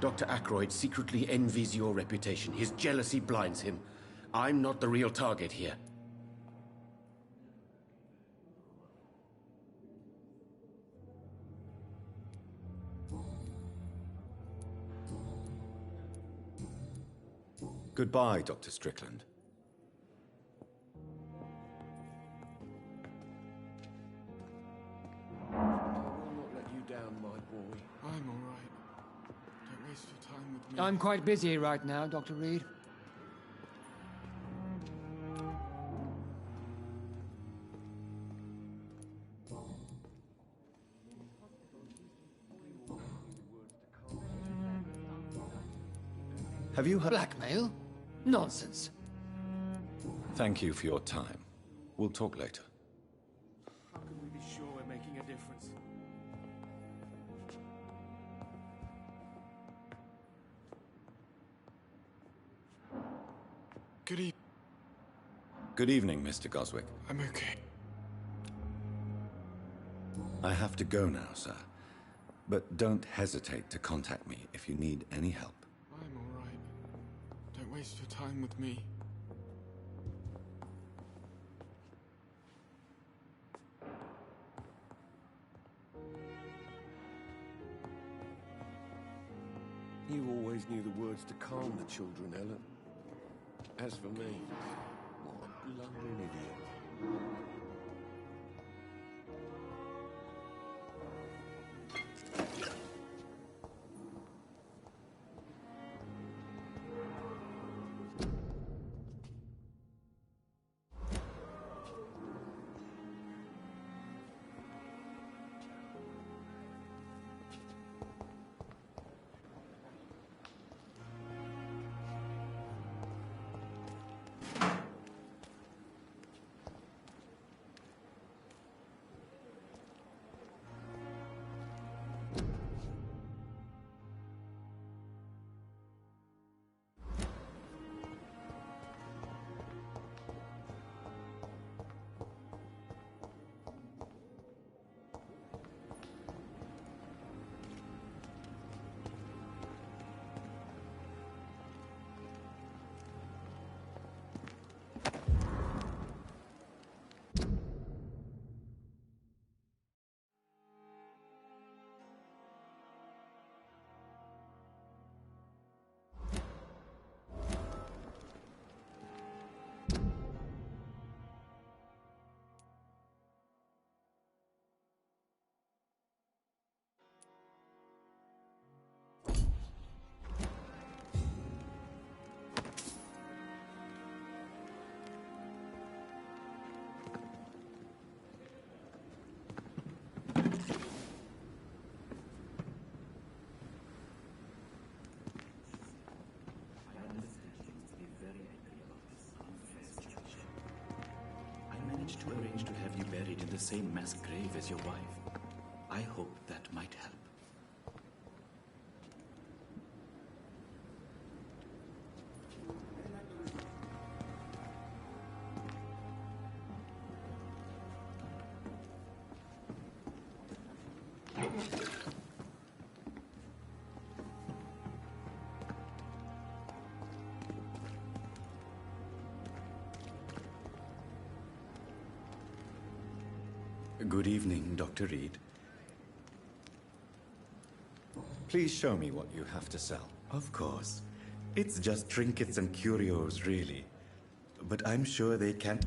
Dr. Ackroyd secretly envies your reputation. His jealousy blinds him. I'm not the real target here. Goodbye, Dr. Strickland. I will not let you down, my boy. I'm all right. Don't waste your time with me. I'm quite busy right now, Dr. Reed. you heard? Blackmail? Nonsense. Thank you for your time. We'll talk later. How can we be sure we're making a difference? Good evening, Mr. Goswick. I'm okay. I have to go now, sir. But don't hesitate to contact me if you need any help. I'm all right. Don't waste your time with me. You always knew the words to calm the children, Helen. As for me, what a blundering idiot. To arrange to have you buried in the same mass grave as your wife. I hope that might help. Good evening, Dr. Reed. Please show me what you have to sell. Of course. It's just trinkets and curios, really. But I'm sure they can...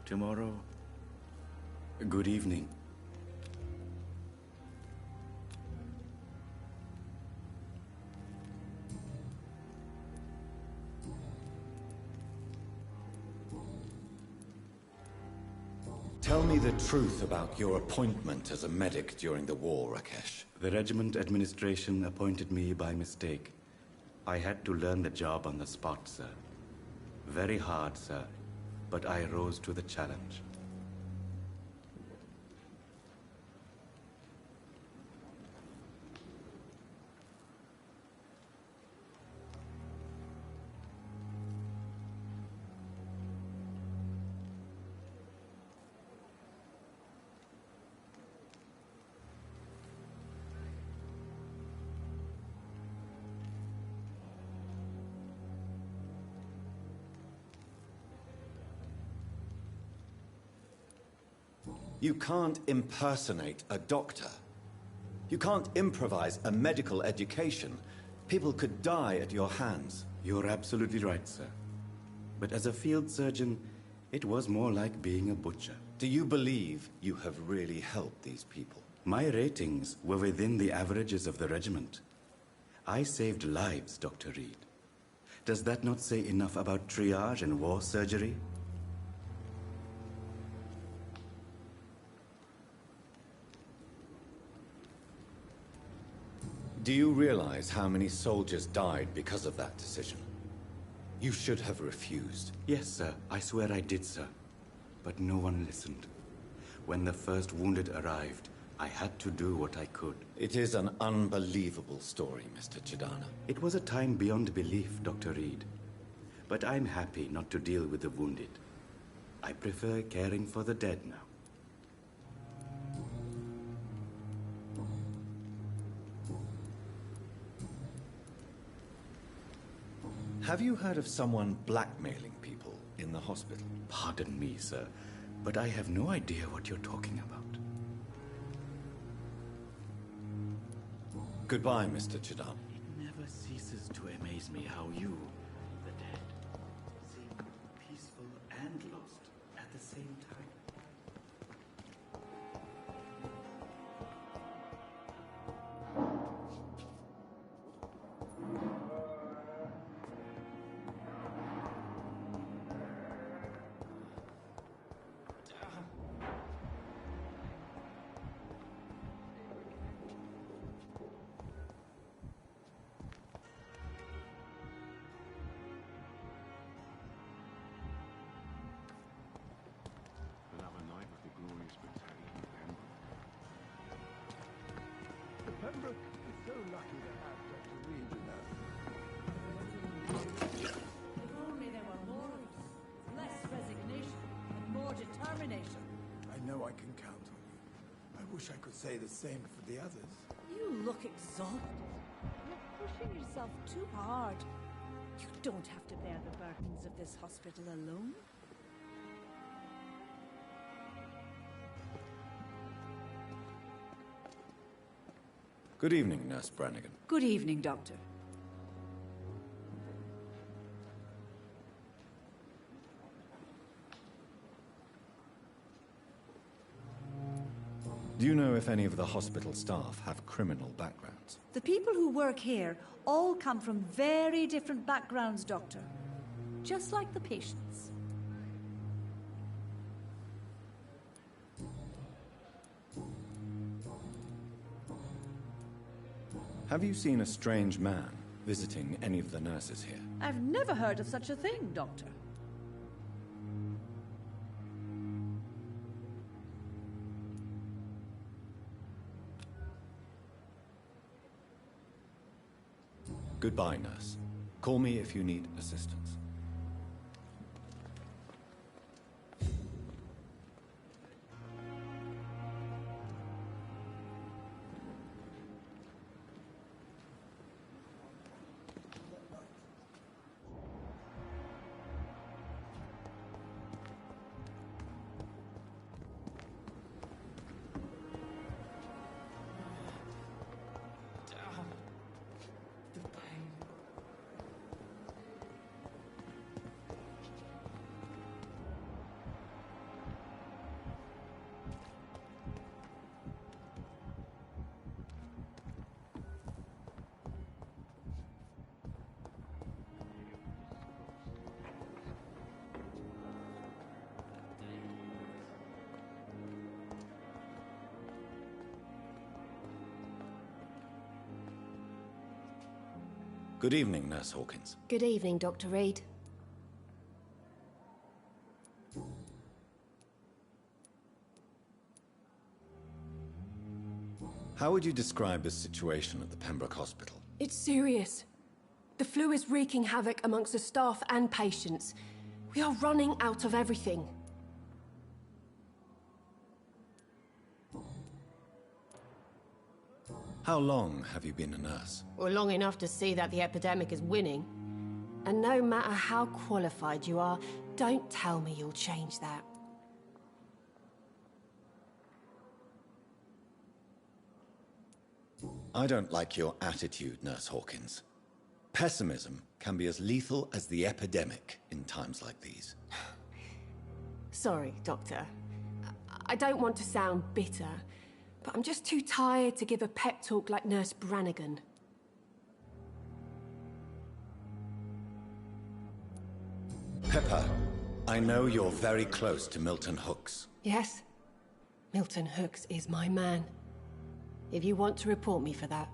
tomorrow. Good evening. Tell me the truth about your appointment as a medic during the war, Rakesh. The regiment administration appointed me by mistake. I had to learn the job on the spot, sir. Very hard, sir, but I rose to the challenge. You can't impersonate a doctor. You can't improvise a medical education. People could die at your hands. You're absolutely right, sir. But as a field surgeon, it was more like being a butcher. Do you believe you have really helped these people? My ratings were within the averages of the regiment. I saved lives, Dr. Reed. Does that not say enough about triage and war surgery? Do you realize how many soldiers died because of that decision? You should have refused. Yes, sir. I swear I did, sir. But no one listened. When the first wounded arrived, I had to do what I could. It is an unbelievable story, Mr. Chidana. It was a time beyond belief, Dr. Reed. But I'm happy not to deal with the wounded. I prefer caring for the dead now. Have you heard of someone blackmailing people in the hospital? Pardon me, sir, but I have no idea what you're talking about. Goodbye, Mr. Chidana. It never ceases to amaze me how you, the dead, seem peaceful and lost at the same time. Pembroke is so lucky to have Dr. Reed, you know. If only there were more of us. Less resignation and more determination. I know I can count on you. I wish I could say the same for the others. You look exhausted. You're pushing yourself too hard. You don't have to bear the burdens of this hospital alone. Good evening, Nurse Brannigan. Good evening, Doctor. Do you know if any of the hospital staff have criminal backgrounds? The people who work here all come from very different backgrounds, Doctor. Just like the patients. Have you seen a strange man visiting any of the nurses here? I've never heard of such a thing, Doctor. Goodbye, nurse. Call me if you need assistance. Good evening, Nurse Hawkins. Good evening, Dr. Reed. How would you describe the situation at the Pembroke Hospital? It's serious. The flu is wreaking havoc amongst the staff and patients. We are running out of everything. How long have you been a nurse? Well, long enough to see that the epidemic is winning. And no matter how qualified you are, don't tell me you'll change that. I don't like your attitude, Nurse Hawkins. Pessimism can be as lethal as the epidemic in times like these. Sorry, Doctor. I don't want to sound bitter, but I'm just too tired to give a pep talk like Nurse Brannigan. Pepper, I know you're very close to Milton Hooks. Yes? Milton Hooks is my man. If you want to report me for that,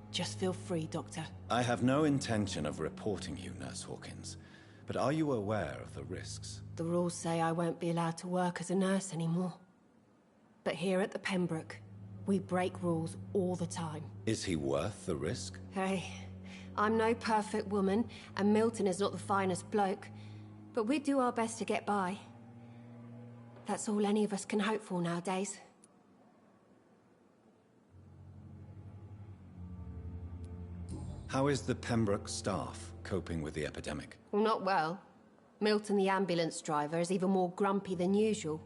just feel free, Doctor. I have no intention of reporting you, Nurse Hawkins, but are you aware of the risks? The rules say I won't be allowed to work as a nurse anymore. But here at the Pembroke, we break rules all the time. Is he worth the risk? Hey, I'm no perfect woman, and Milton is not the finest bloke, but we do our best to get by. That's all any of us can hope for nowadays. How is the Pembroke staff coping with the epidemic? Well, not well. Milton, the ambulance driver, is even more grumpy than usual,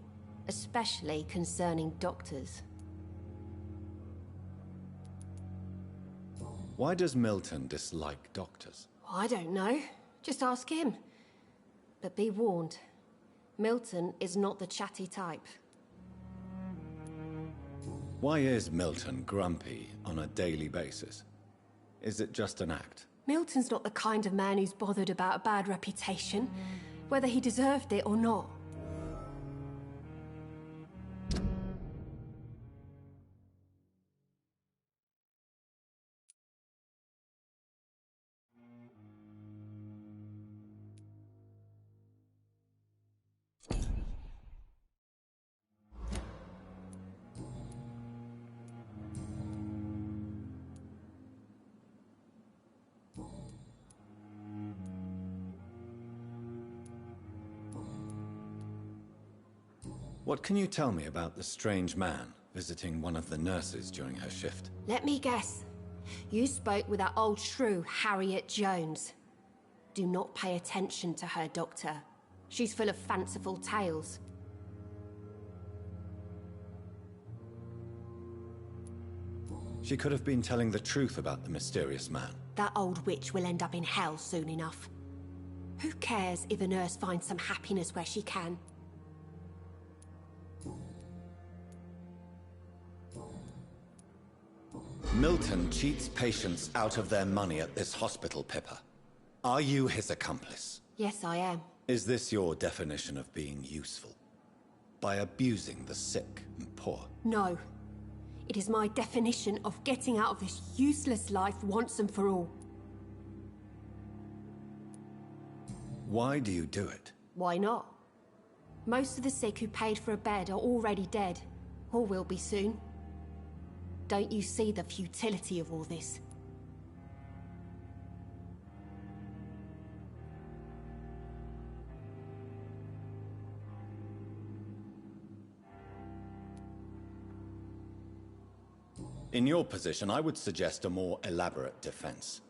especially concerning doctors. Why does Milton dislike doctors? I don't know. Just ask him. But be warned, Milton is not the chatty type. Why is Milton grumpy on a daily basis? Is it just an act? Milton's not the kind of man who's bothered about a bad reputation, whether he deserved it or not. What can you tell me about the strange man visiting one of the nurses during her shift? Let me guess. You spoke with that old shrew, Harriet Jones. Do not pay attention to her, Doctor. She's full of fanciful tales. She could have been telling the truth about the mysterious man. That old witch will end up in hell soon enough. Who cares if a nurse finds some happiness where she can? Milton cheats patients out of their money at this hospital, Pippa. Are you his accomplice? Yes, I am. Is this your definition of being useful? By abusing the sick and poor? No. It is my definition of getting out of this useless life once and for all. Why do you do it? Why not? Most of the sick who paid for a bed are already dead, or will be soon. Don't you see the futility of all this? In your position, I would suggest a more elaborate defense.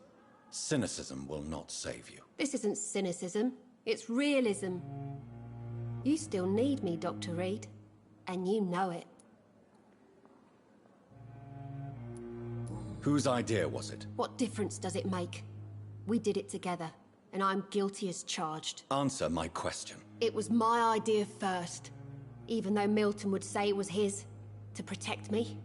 Cynicism will not save you. This isn't cynicism, it's realism. You still need me, Dr. Reed, and you know it. Whose idea was it? What difference does it make? We did it together, and I'm guilty as charged. Answer my question. It was my idea first, even though Milton would say it was his, to protect me.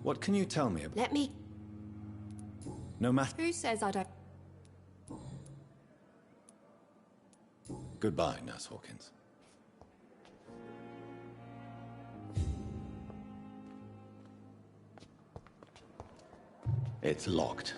What can you tell me about? Let me... No matter... Who says I don't... Goodbye, Nurse Hawkins. It's locked.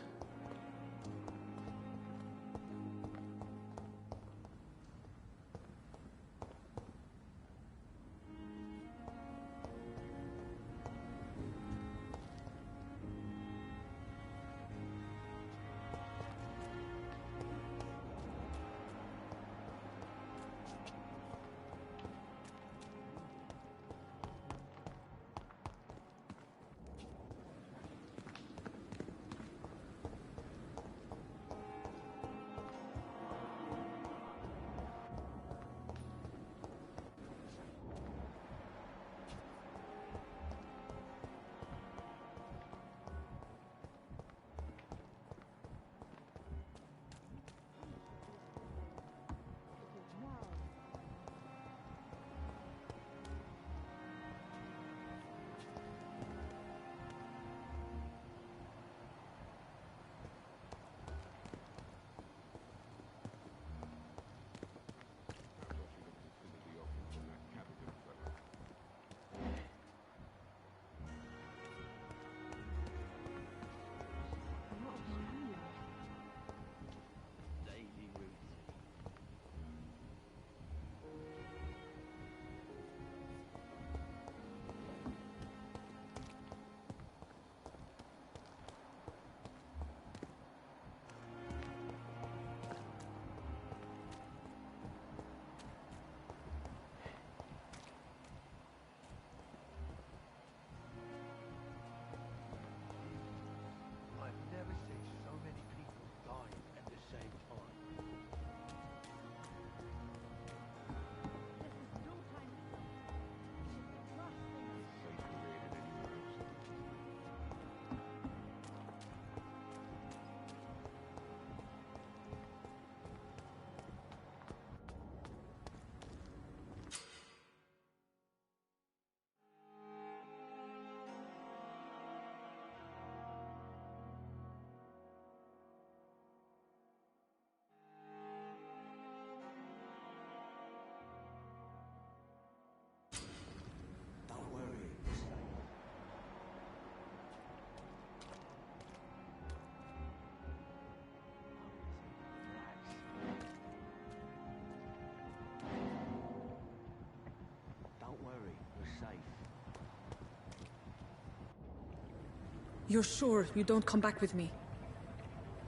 You're sure you don't come back with me?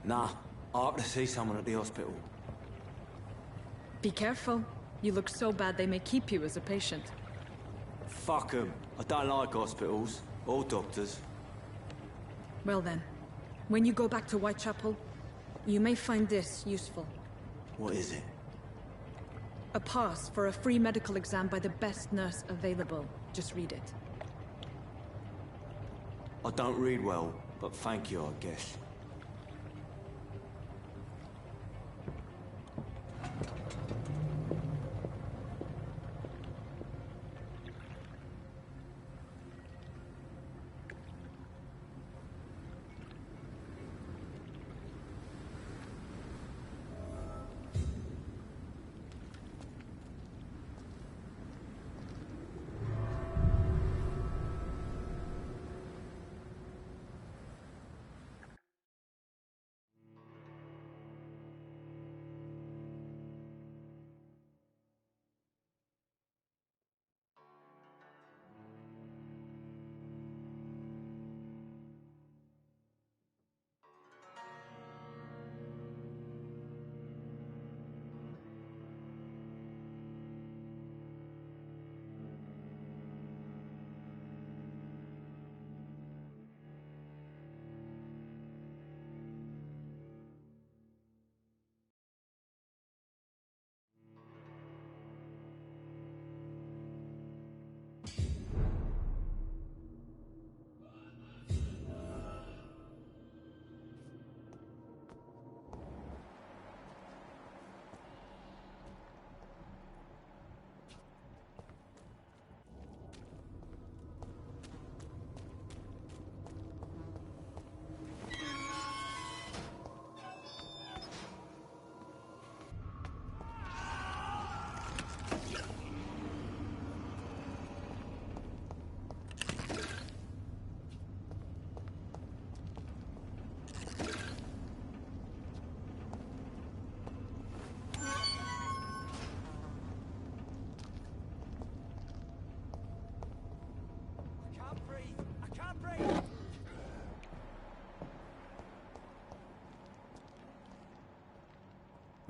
Nah, I have to see someone at the hospital. Be careful. You look so bad they may keep you as a patient. Fuck 'em. I don't like hospitals or doctors. Well then, when you go back to Whitechapel, you may find this useful. What is it? A pass for a free medical exam by the best nurse available. Just read it. I don't read well, but thank you, I guess.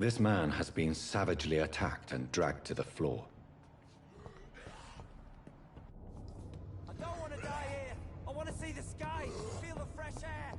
This man has been savagely attacked and dragged to the floor. I don't want to die here. I want to see the sky, feel the fresh air.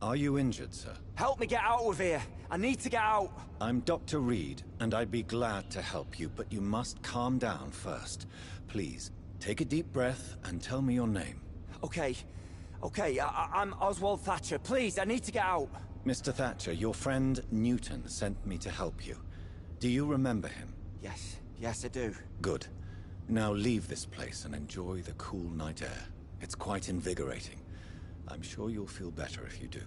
Are you injured, sir? Help me get out of here. I need to get out. I'm Dr. Reed, and I'd be glad to help you, but you must calm down first. Please, take a deep breath and tell me your name. Okay. I'm Oswald Thatcher. Please, I need to get out. Mr. Thatcher, your friend Newton sent me to help you. Do you remember him? Yes, I do. Good. Now leave this place and enjoy the cool night air. It's quite invigorating. I'm sure you'll feel better if you do.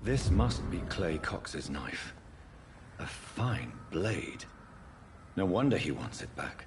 This must be Clay Cox's knife. A fine blade. No wonder he wants it back.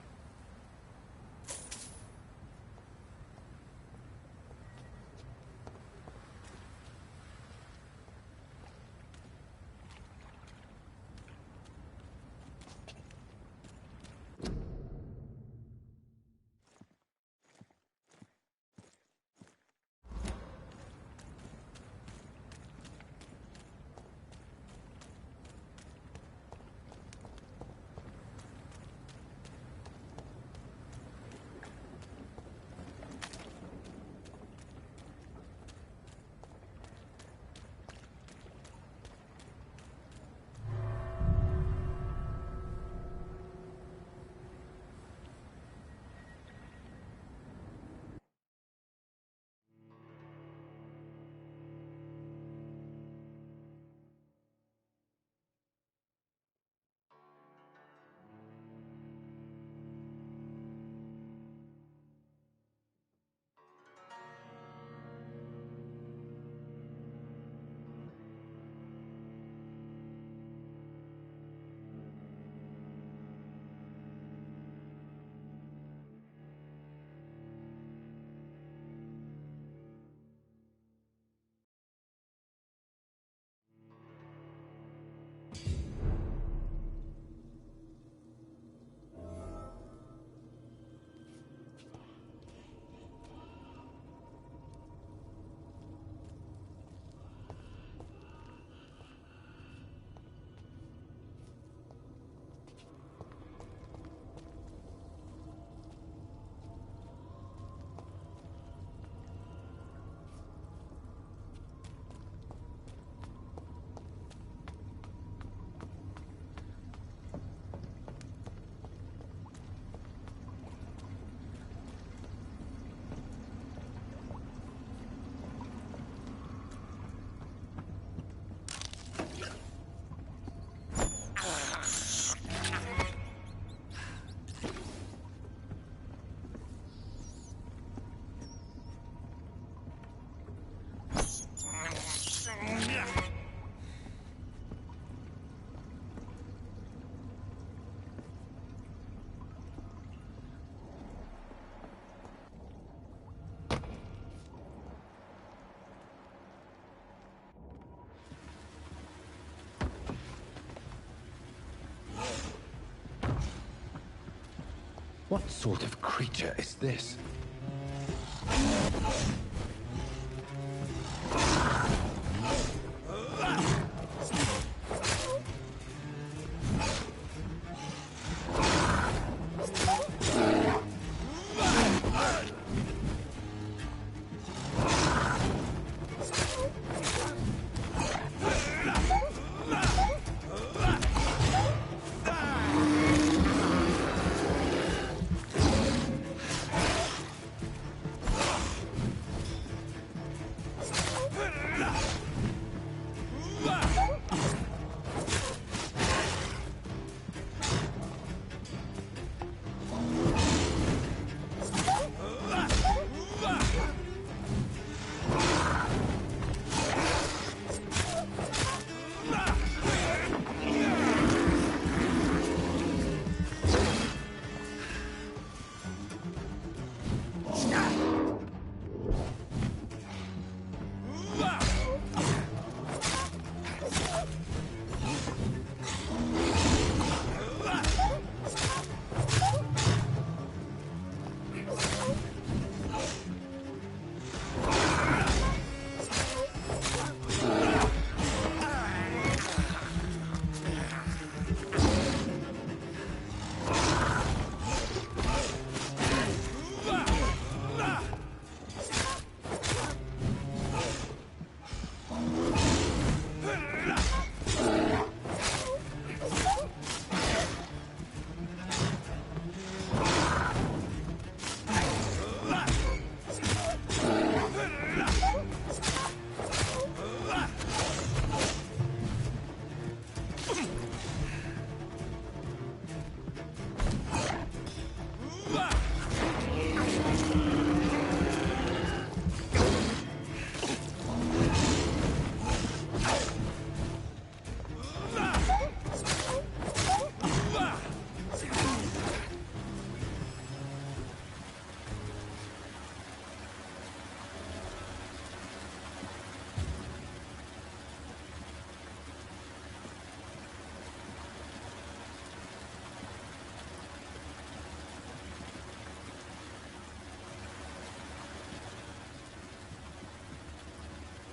What sort of creature is this?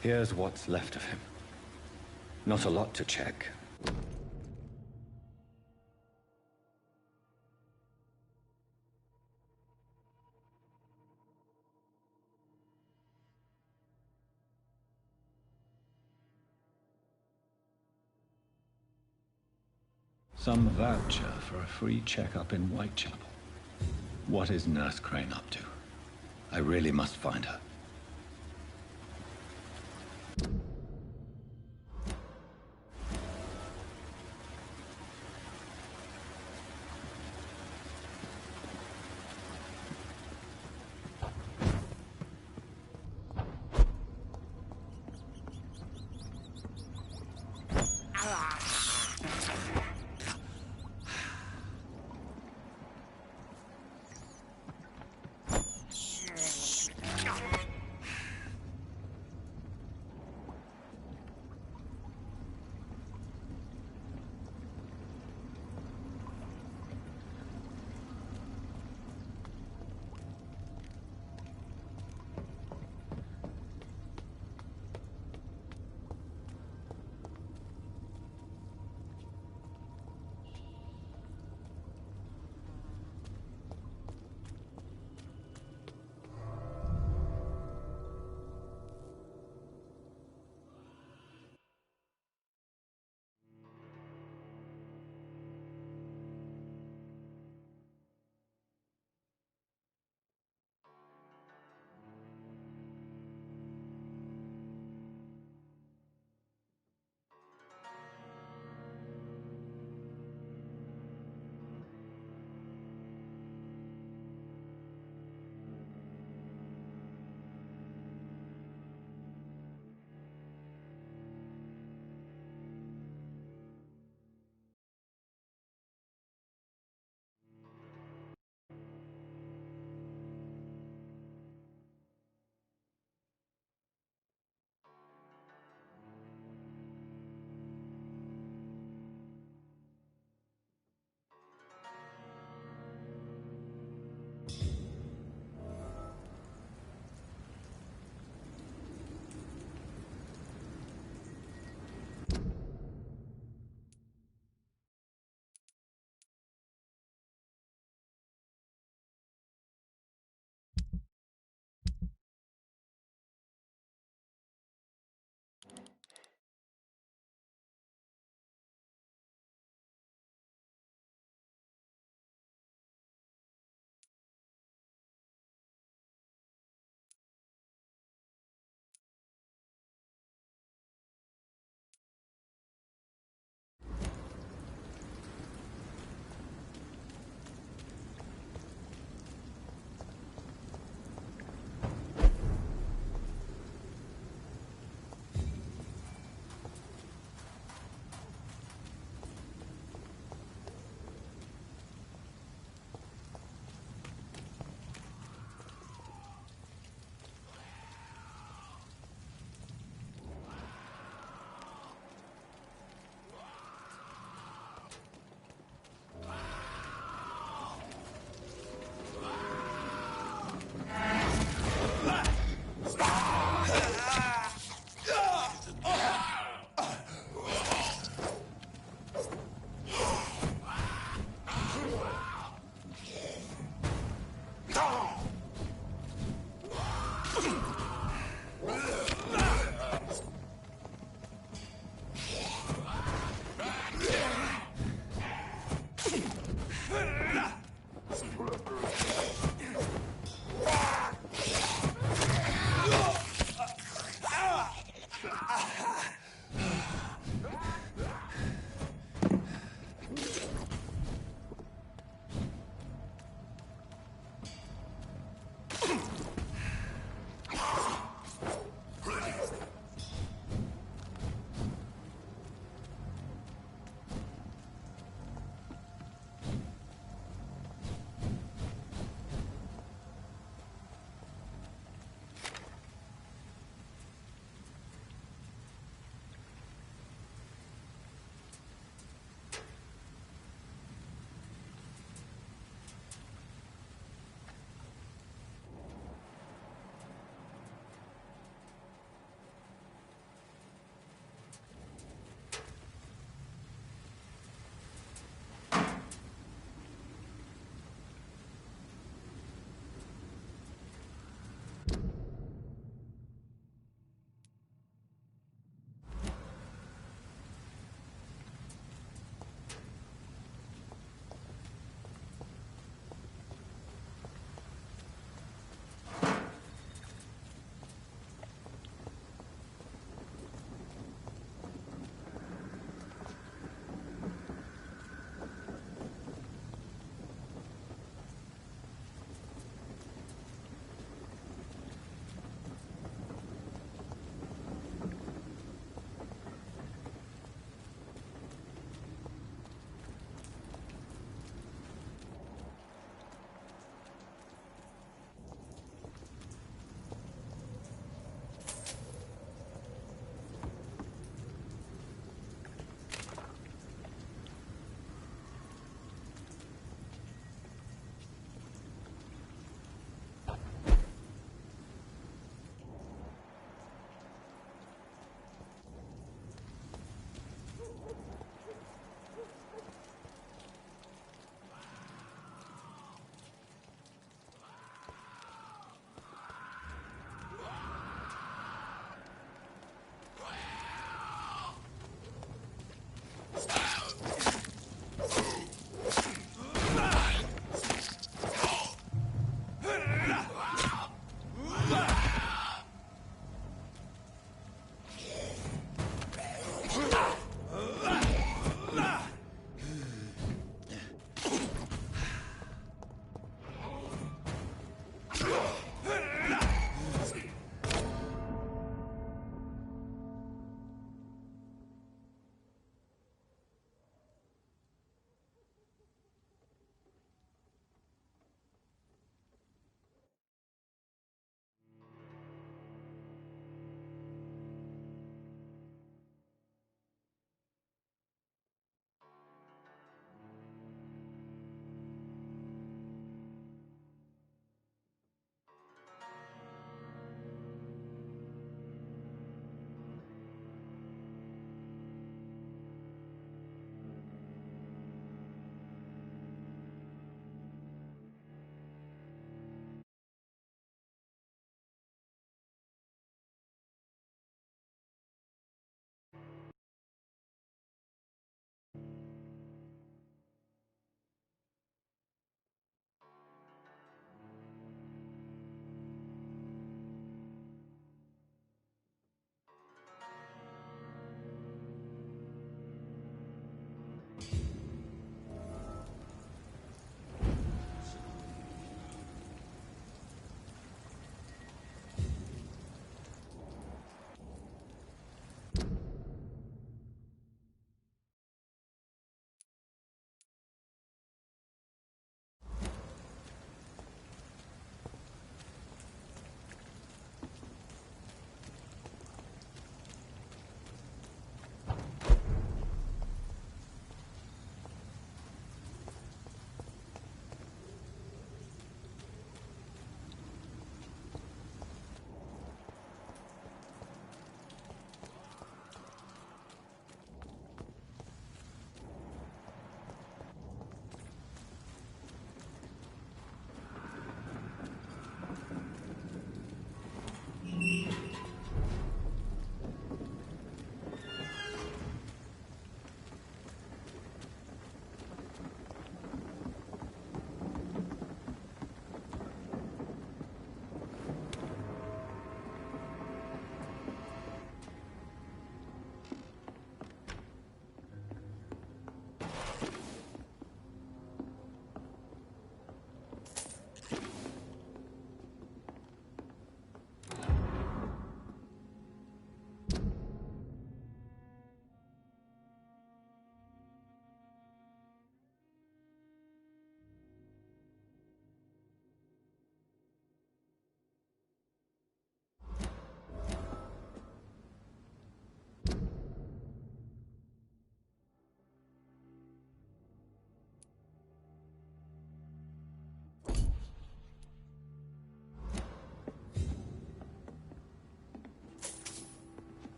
Here's what's left of him. Not a lot to check. Some voucher for a free checkup in Whitechapel. What is Nurse Crane up to? I really must find her.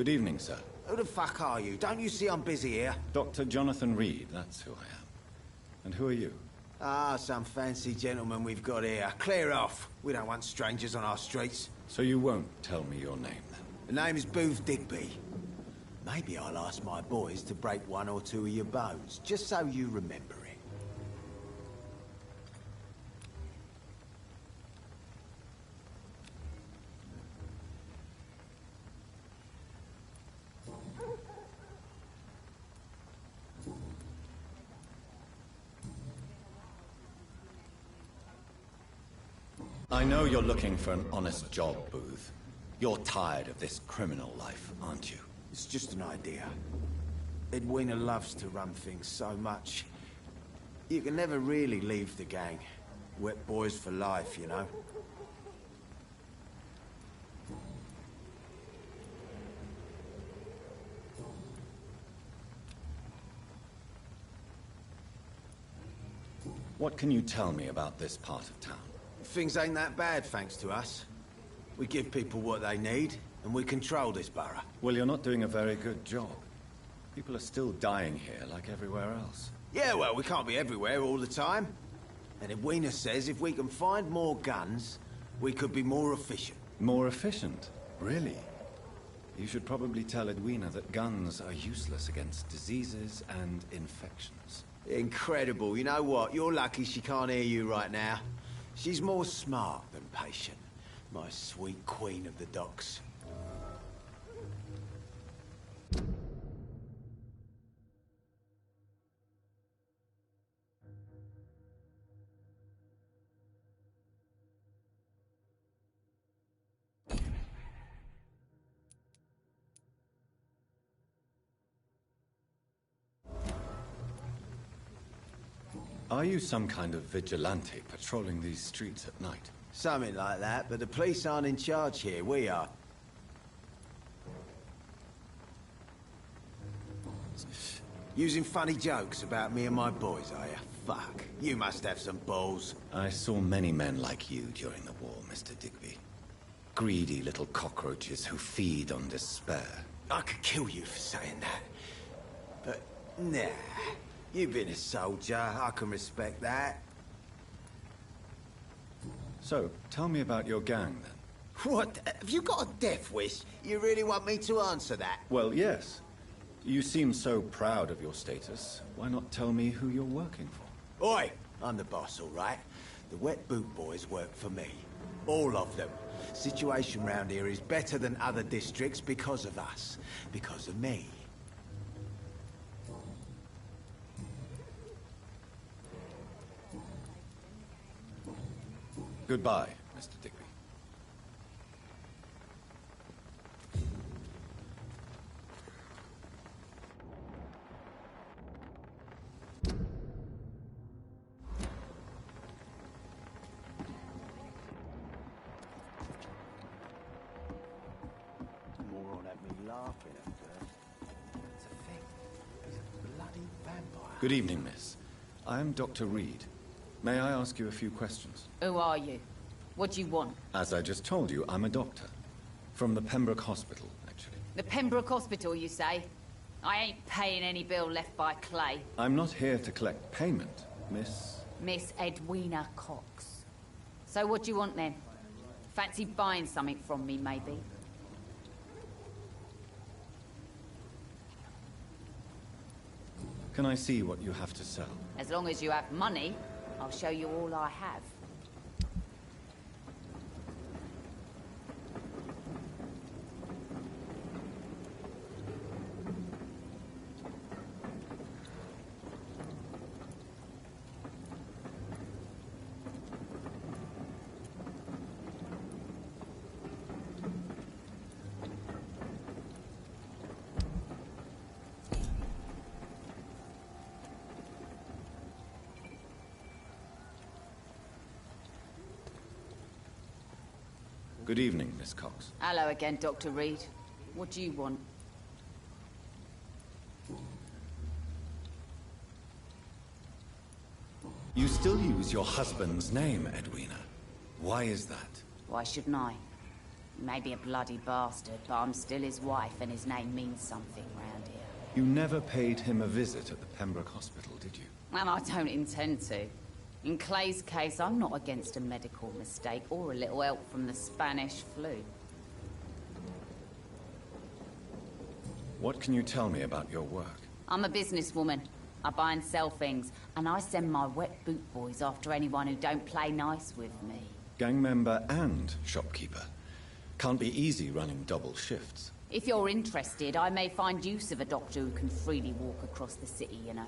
Good evening, sir. Who the fuck are you? Don't you see I'm busy here? Dr. Jonathan Reed, that's who I am. And who are you? Ah, some fancy gentleman we've got here. Clear off. We don't want strangers on our streets. So you won't tell me your name, then? The name is Booth Digby. Maybe I'll ask my boys to break one or two of your bones, just so you remember it. I know you're looking for an honest job, Booth. You're tired of this criminal life, aren't you? It's just an idea. Edwina loves to run things so much. You can never really leave the gang. Wet boys for life, you know? What can you tell me about this part of town? Things ain't that bad, thanks to us. We give people what they need, and we control this borough. Well, you're not doing a very good job. People are still dying here, like everywhere else. Yeah, well, we can't be everywhere all the time. And Edwina says if we can find more guns, we could be more efficient. More efficient? Really? You should probably tell Edwina that guns are useless against diseases and infections. Incredible. You know what? You're lucky she can't hear you right now. She's more smart than patient. My sweet queen of the docks. Are you some kind of vigilante patrolling these streets at night? Something like that, but the police aren't in charge here. We are. Using funny jokes about me and my boys, are you? Fuck. You must have some balls. I saw many men like you during the war, Mr. Digby. Greedy little cockroaches who feed on despair. I could kill you for saying that. But, nah. You've been a soldier. I can respect that. So, tell me about your gang, then. What? Have you got a death wish? You really want me to answer that? Well, yes. You seem so proud of your status. Why not tell me who you're working for? Oi! I'm the boss, all right? The Wet Boot Boys work for me. All of them. Situation round here is better than other districts because of us. Because of me. Goodbye, Mr. Digby. Moron had me laughing at first. It's a thing. He's a bloody vampire. Good evening, miss. I'm Dr. Reed. May I ask you a few questions? Who are you? What do you want? As I just told you, I'm a doctor. From the Pembroke Hospital, actually. The Pembroke Hospital, you say? I ain't paying any bill left by Clay. I'm not here to collect payment, Miss... Miss Edwina Cox. So what do you want, then? Fancy buying something from me, maybe? Can I see what you have to sell? As long as you have money, I'll show you all I have. Good evening, Miss Cox. Hello again, Dr. Reed. What do you want? You still use your husband's name, Edwina. Why is that? Why shouldn't I? He may be a bloody bastard, but I'm still his wife, and his name means something round here. You never paid him a visit at the Pembroke Hospital, did you? And I don't intend to. In Clay's case, I'm not against a medical mistake or a little help from the Spanish flu. What can you tell me about your work? I'm a businesswoman. I buy and sell things, and I send my wet boot boys after anyone who don't play nice with me. Gang member and shopkeeper. Can't be easy running double shifts. If you're interested, I may find use of a doctor who can freely walk across the city, you know.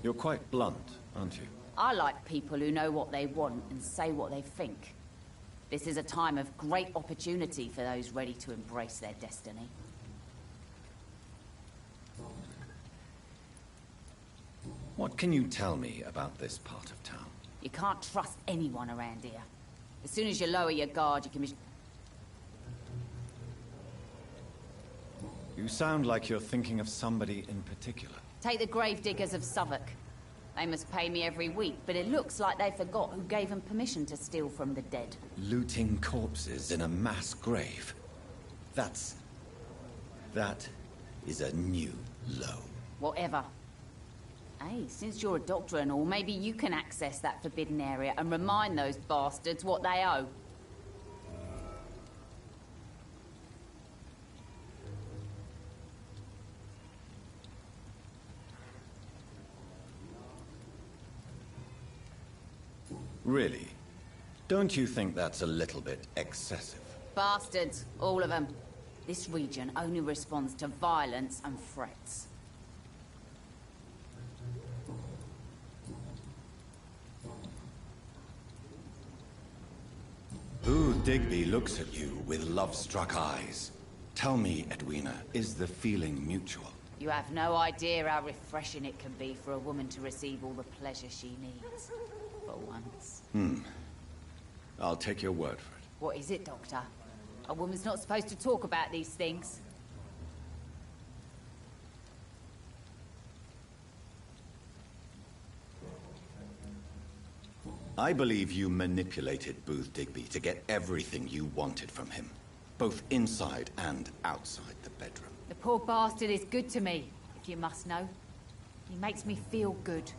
You're quite blunt, aren't you? I like people who know what they want and say what they think. This is a time of great opportunity for those ready to embrace their destiny. What can you tell me about this part of town? You can't trust anyone around here. As soon as you lower your guard, you can be... You sound like you're thinking of somebody in particular. Take the gravediggers of Southwark. They must pay me every week, but it looks like they forgot who gave them permission to steal from the dead. Looting corpses in a mass grave. That is a new low. Whatever. Hey, since you're a doctor and all, maybe you can access that forbidden area and remind those bastards what they owe. Really? Don't you think that's a little bit excessive? Bastards, all of them. This region only responds to violence and threats. Booth Digby looks at you with love-struck eyes. Tell me, Edwina, is the feeling mutual? You have no idea how refreshing it can be for a woman to receive all the pleasure she needs. For once. I'll take your word for it. What is it, Doctor? A woman's not supposed to talk about these things. I believe you manipulated Booth Digby to get everything you wanted from him. Both inside and outside the bedroom. The poor bastard is good to me, if you must know. He makes me feel good.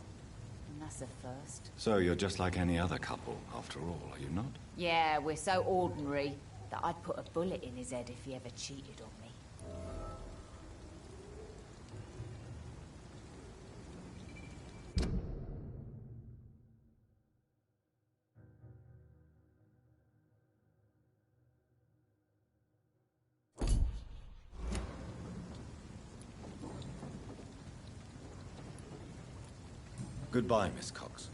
And that's a first. So you're just like any other couple, after all, are you not? Yeah, we're so ordinary that I'd put a bullet in his head if he ever cheated on me. Goodbye, Miss Cox.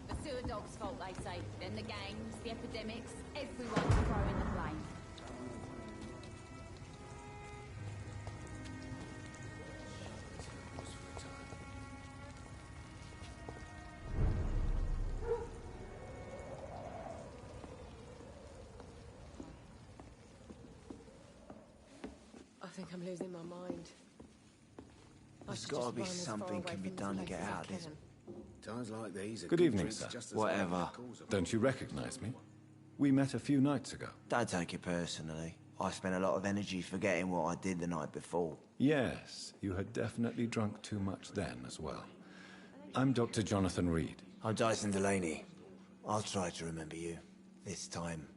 The sewer dog's fault, they say. Then the gangs, the epidemics, everyone's throwing the blame. I think I'm losing my mind. There's gotta be something can be done to get out of this. Times like these. Good evening, sir. Whatever. Don't you recognize me? We met a few nights ago. Don't take it personally. I spent a lot of energy forgetting what I did the night before. Yes, you had definitely drunk too much then as well. I'm Dr. Jonathan Reed. I'm Dyson Delaney. I'll try to remember you. This time.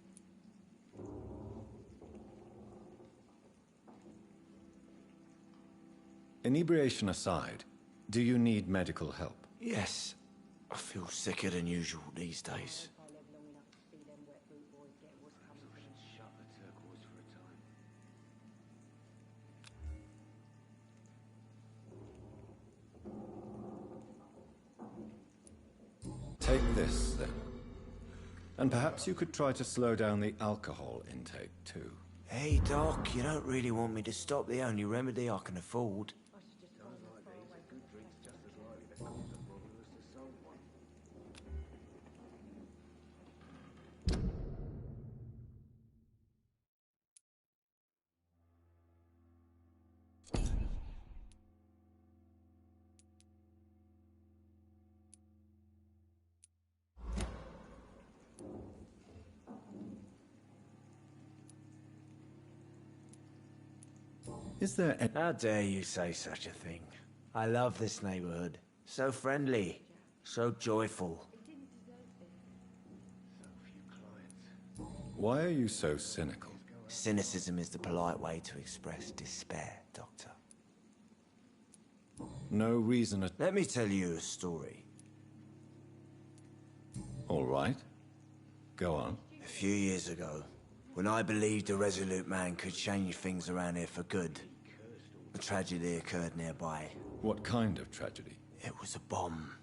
Inebriation aside, do you need medical help? Yes. I feel sicker than usual these days. Take this, then. And perhaps you could try to slow down the alcohol intake, too. Hey, Doc, you don't really want me to stop the only remedy I can afford. Is there a... How dare you say such a thing? I love this neighborhood. So friendly, so joyful. Why are you so cynical? Cynicism is the polite way to express despair, Doctor. No reason at... Let me tell you a story. All right. Go on. A few years ago, when I believed a resolute man could change things around here for good, a tragedy occurred nearby. What kind of tragedy? It was a bomb.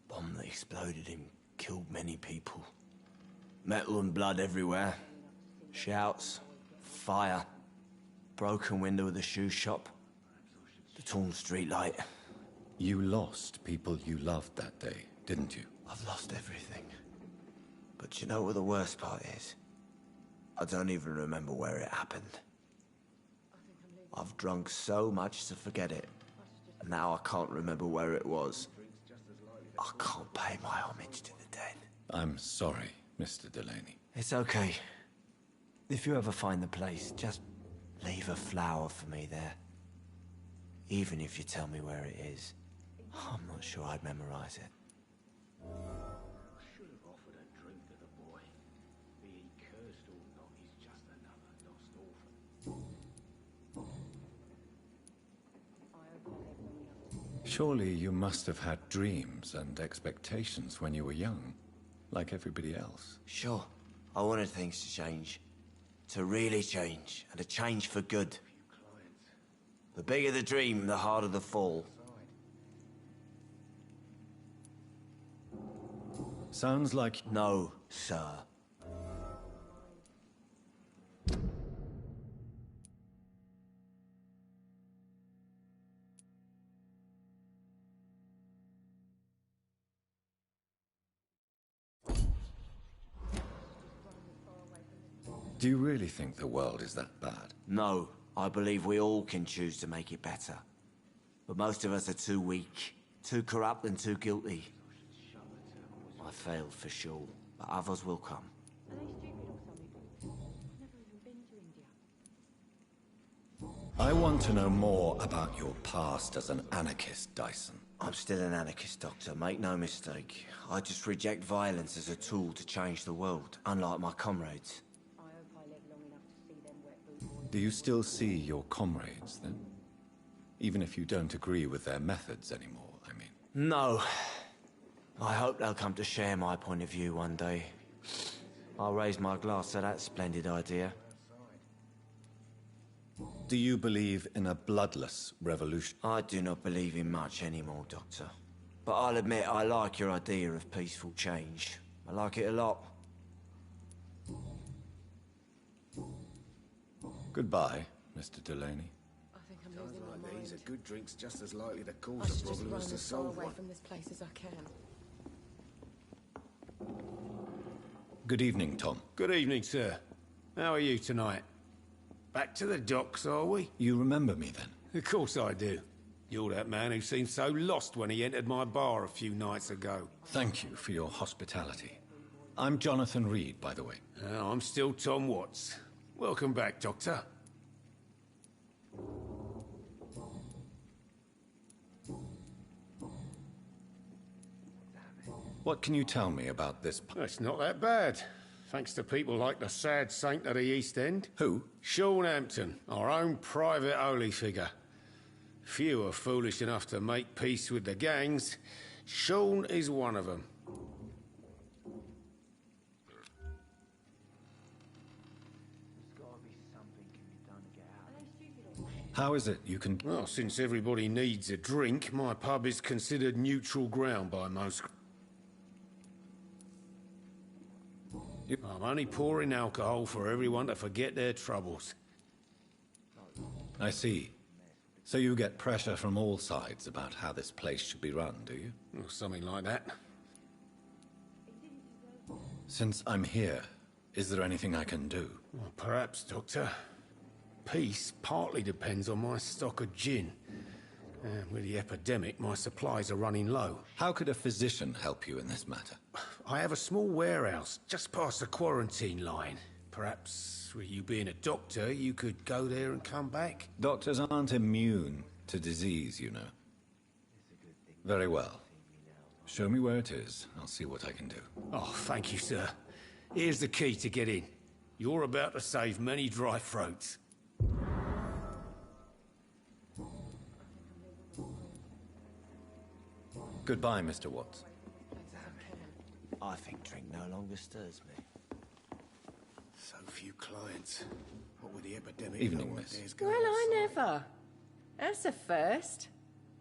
Bomb that exploded and killed many people. Metal and blood everywhere. Shouts, fire, broken window of the shoe shop, the torn street light. You lost people you loved that day, didn't you? I've lost everything. But you know what the worst part is? I don't even remember where it happened. I've drunk so much to forget it. And now I can't remember where it was. I can't pay my homage to the dead. I'm sorry, Mr. Delaney. It's okay. If you ever find the place, just leave a flower for me there. Even if you tell me where it is. I'm not sure I'd memorize it. Should have offered a drink to the boy. Be he cursed or not, he's just another lost orphan. Surely you must have had dreams and expectations when you were young, like everybody else. Sure. I wanted things to change. To really change, and to change for good. The bigger the dream, the harder the fall. Sounds like... No, sir. Do you really think the world is that bad? No, I believe we all can choose to make it better. But most of us are too weak, too corrupt and too guilty. I failed for sure, but others will come. I want to know more about your past as an anarchist, Dyson. I'm still an anarchist, Doctor, make no mistake. I just reject violence as a tool to change the world, unlike my comrades. Do you still see your comrades, then? Even if you don't agree with their methods anymore, I mean. No. I hope they'll come to share my point of view one day. I'll raise my glass to that splendid idea. Do you believe in a bloodless revolution? I do not believe in much anymore, Doctor. But I'll admit I like your idea of peaceful change. I like it a lot. Goodbye, Mr. Delaney. I think I'm losing my mind. These are good drinks just as likely to I cause should a just problem run as to as far solve away one. from this place as I can. Good evening, Tom. Good evening, sir. How are you tonight? Back to the docks, are we? You remember me, then? Of course I do. You're that man who seemed so lost when he entered my bar a few nights ago. Thank you for your hospitality. I'm Jonathan Reed, by the way. I'm still Tom Watts. Welcome back, Doctor. What can you tell me about this? It's not that bad. Thanks to people like the sad saint of the East End. Who? Sean Hampton, our own private holy figure. Few are foolish enough to make peace with the gangs. Sean is one of them. How is it you can... Well, since everybody needs a drink, my pub is considered neutral ground by most. I'm only pouring alcohol for everyone to forget their troubles. I see. So you get pressure from all sides about how this place should be run, do you? Well, something like that. Since I'm here, is there anything I can do? Well, perhaps, Doctor. Peace partly depends on my stock of gin. And with the epidemic, my supplies are running low. How could a physician help you in this matter? I have a small warehouse just past the quarantine line. Perhaps, with you being a doctor, you could go there and come back? Doctors aren't immune to disease, you know. Very well. Show me where it is. I'll see what I can do. Oh, thank you, sir. Here's the key to get in. You're about to save many dry throats. Goodbye, Mr. Watts. I think drink no longer stirs me. So few clients. What with the epidemic? Evening, no one miss. dares go Well, I outside. never. That's a first.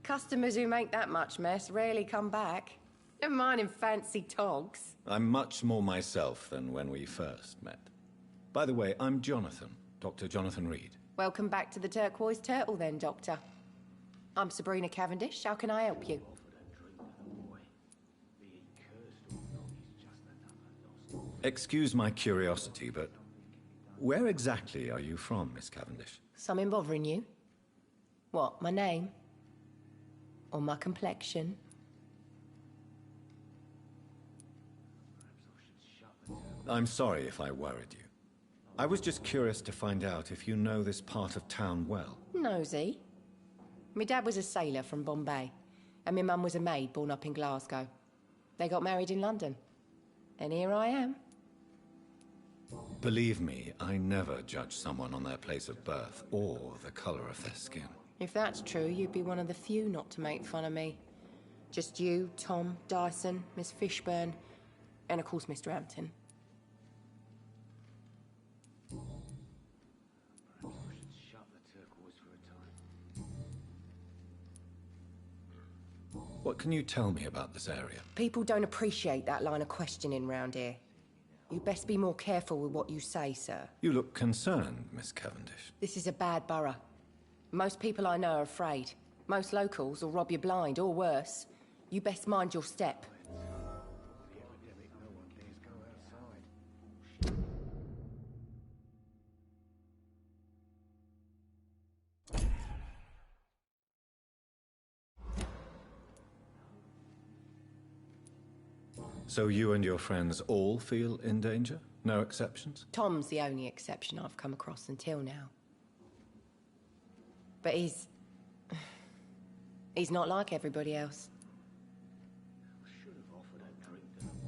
Customers who make that much mess rarely come back. Never mind in fancy togs. I'm much more myself than when we first met. By the way, I'm Jonathan, Dr. Jonathan Reed. Welcome back to the Turquoise Turtle then, Doctor. I'm Sabrina Cavendish. How can I help you? Excuse my curiosity, but where exactly are you from, Miss Cavendish? Something bothering you? What, my name? Or my complexion? I'm sorry if I worried you. I was just curious to find out if you know this part of town well. Nosy. My dad was a sailor from Bombay, and my mum was a maid born up in Glasgow. They got married in London. And here I am. Believe me, I never judge someone on their place of birth or the color of their skin. If that's true, you'd be one of the few not to make fun of me. Just you, Tom, Dyson, Miss Fishburne, and of course Mr. Hampton. What can you tell me about this area? People don't appreciate that line of questioning round here. You best be more careful with what you say, sir. You look concerned, Miss Cavendish. This is a bad borough. Most people I know are afraid. Most locals will rob you blind, or worse. You best mind your step. So you and your friends all feel in danger? No exceptions? Tom's the only exception I've come across until now. But he's not like everybody else.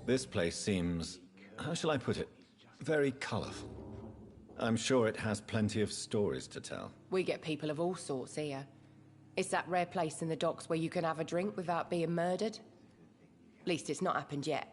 This place seems, how shall I put it, very colorful. I'm sure it has plenty of stories to tell. We get people of all sorts here. It's that rare place in the docks where you can have a drink without being murdered. At least it's not happened yet.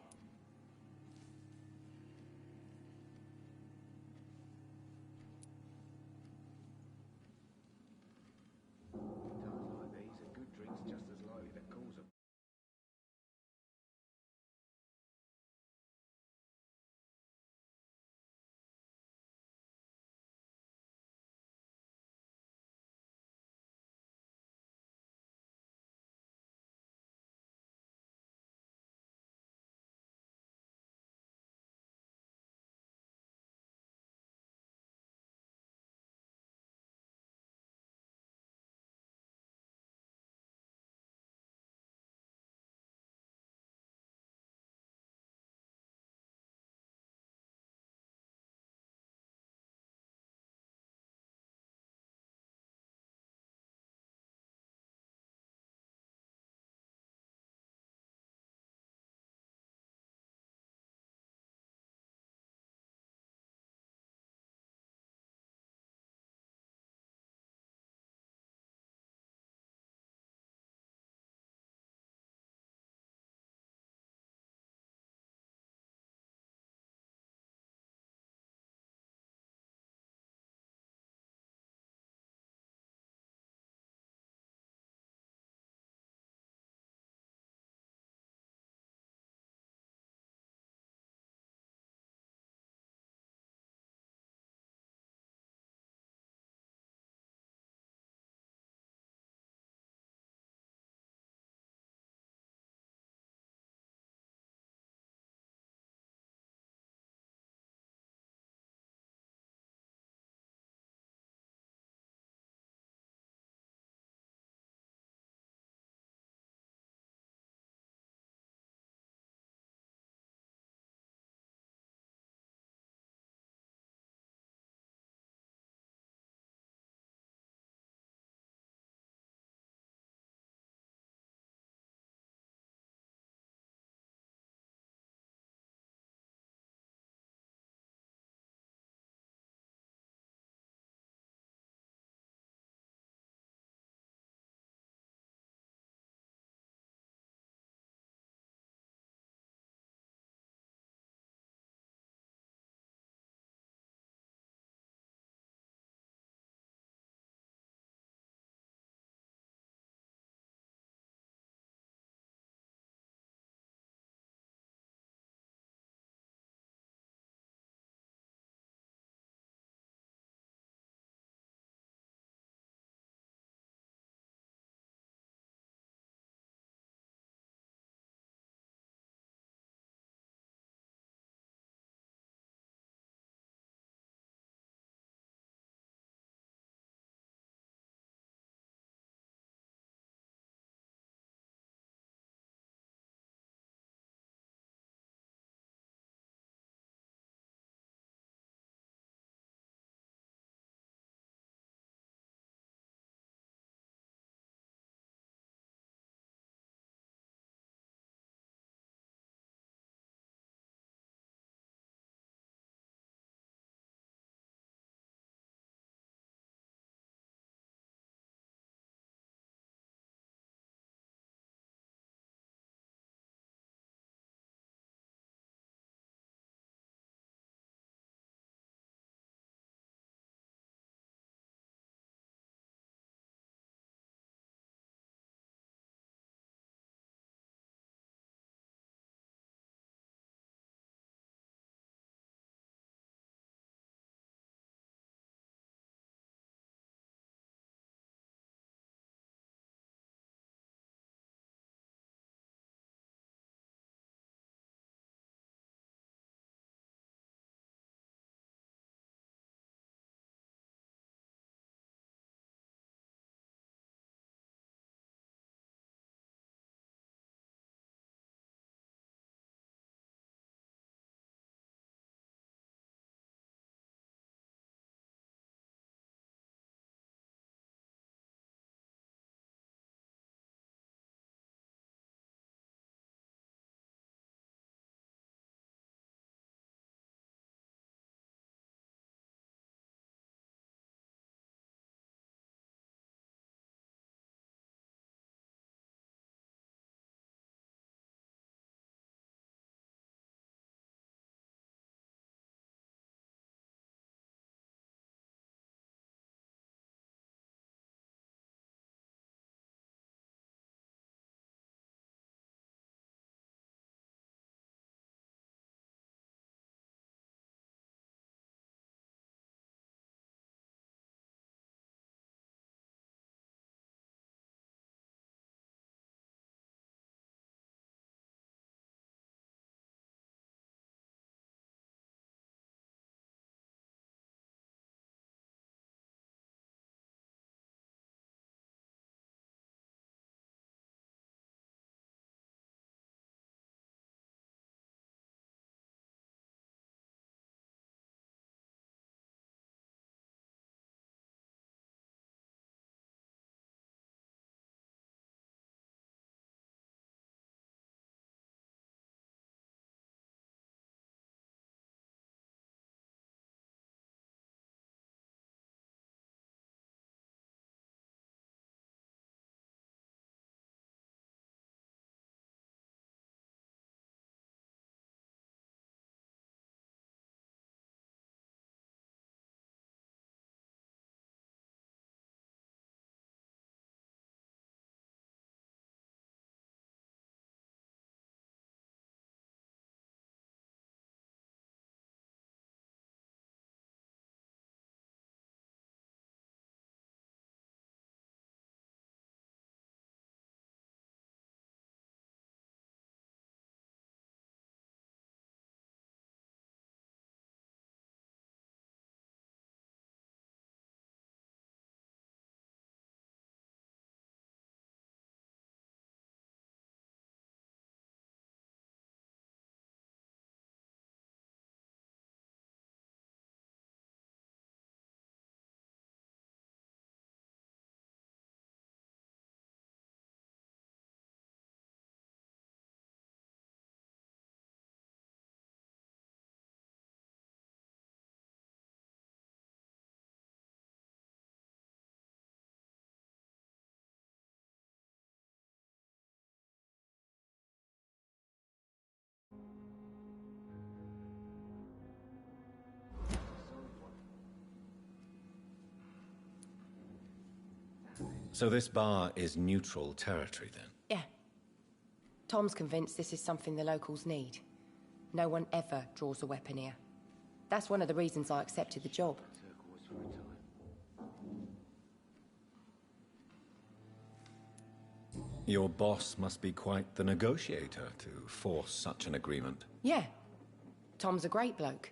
So this bar is neutral territory, then? Yeah. Tom's convinced this is something the locals need. No one ever draws a weapon here. That's one of the reasons I accepted the job. Your boss must be quite the negotiator to force such an agreement. Yeah. Tom's a great bloke.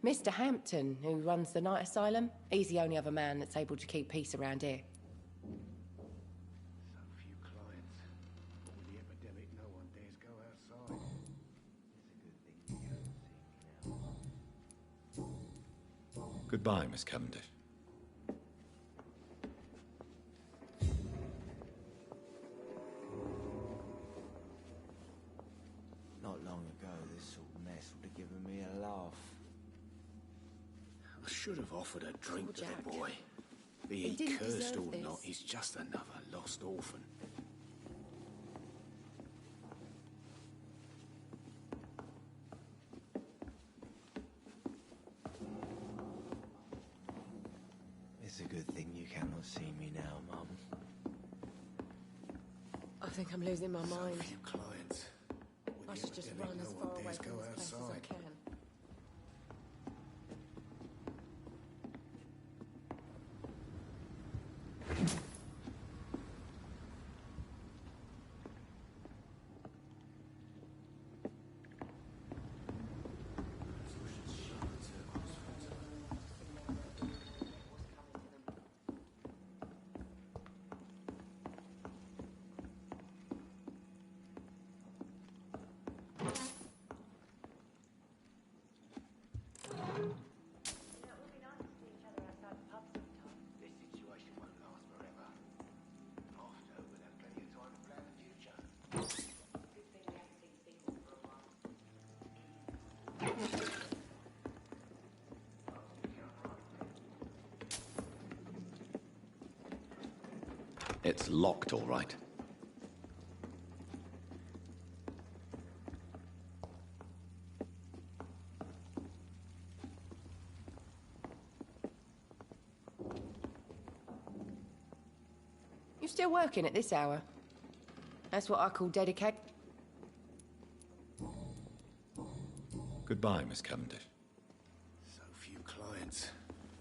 Mr. Hampton, who runs the night asylum, he's the only other man that's able to keep peace around here. Goodbye, Miss Cavendish. Not long ago, this sort of mess would have given me a laugh. I should have offered a drink to Jack. the boy. Be He he didn't cursed deserve or this. not, he's just another lost orphan. It's a good thing you cannot see me now, Mum. I think I'm losing my mind. Few clients. With I the should just epidemic, run no as one far away dares from go this place as I outside. can. This situation won't last forever. After, we'll have plenty of time to plan the future. It's locked, all right. You still working at this hour? That's what I call dedicate. Goodbye, Miss Cavendish. So few clients.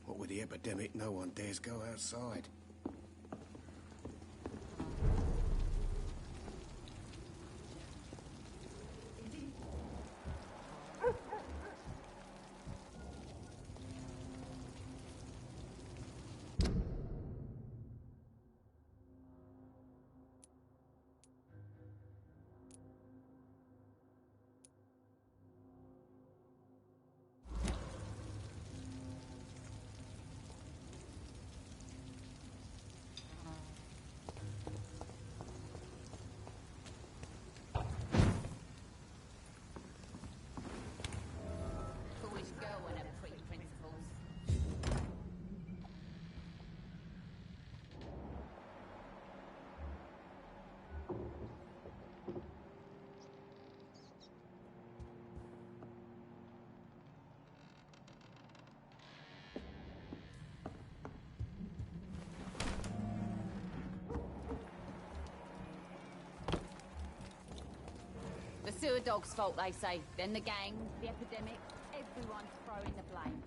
What with the epidemic, no one dares go outside. Foolish girl and her pretty principles. The sewer dog's fault, they say. Then the gang, the epidemic, everyone's throwing the blame.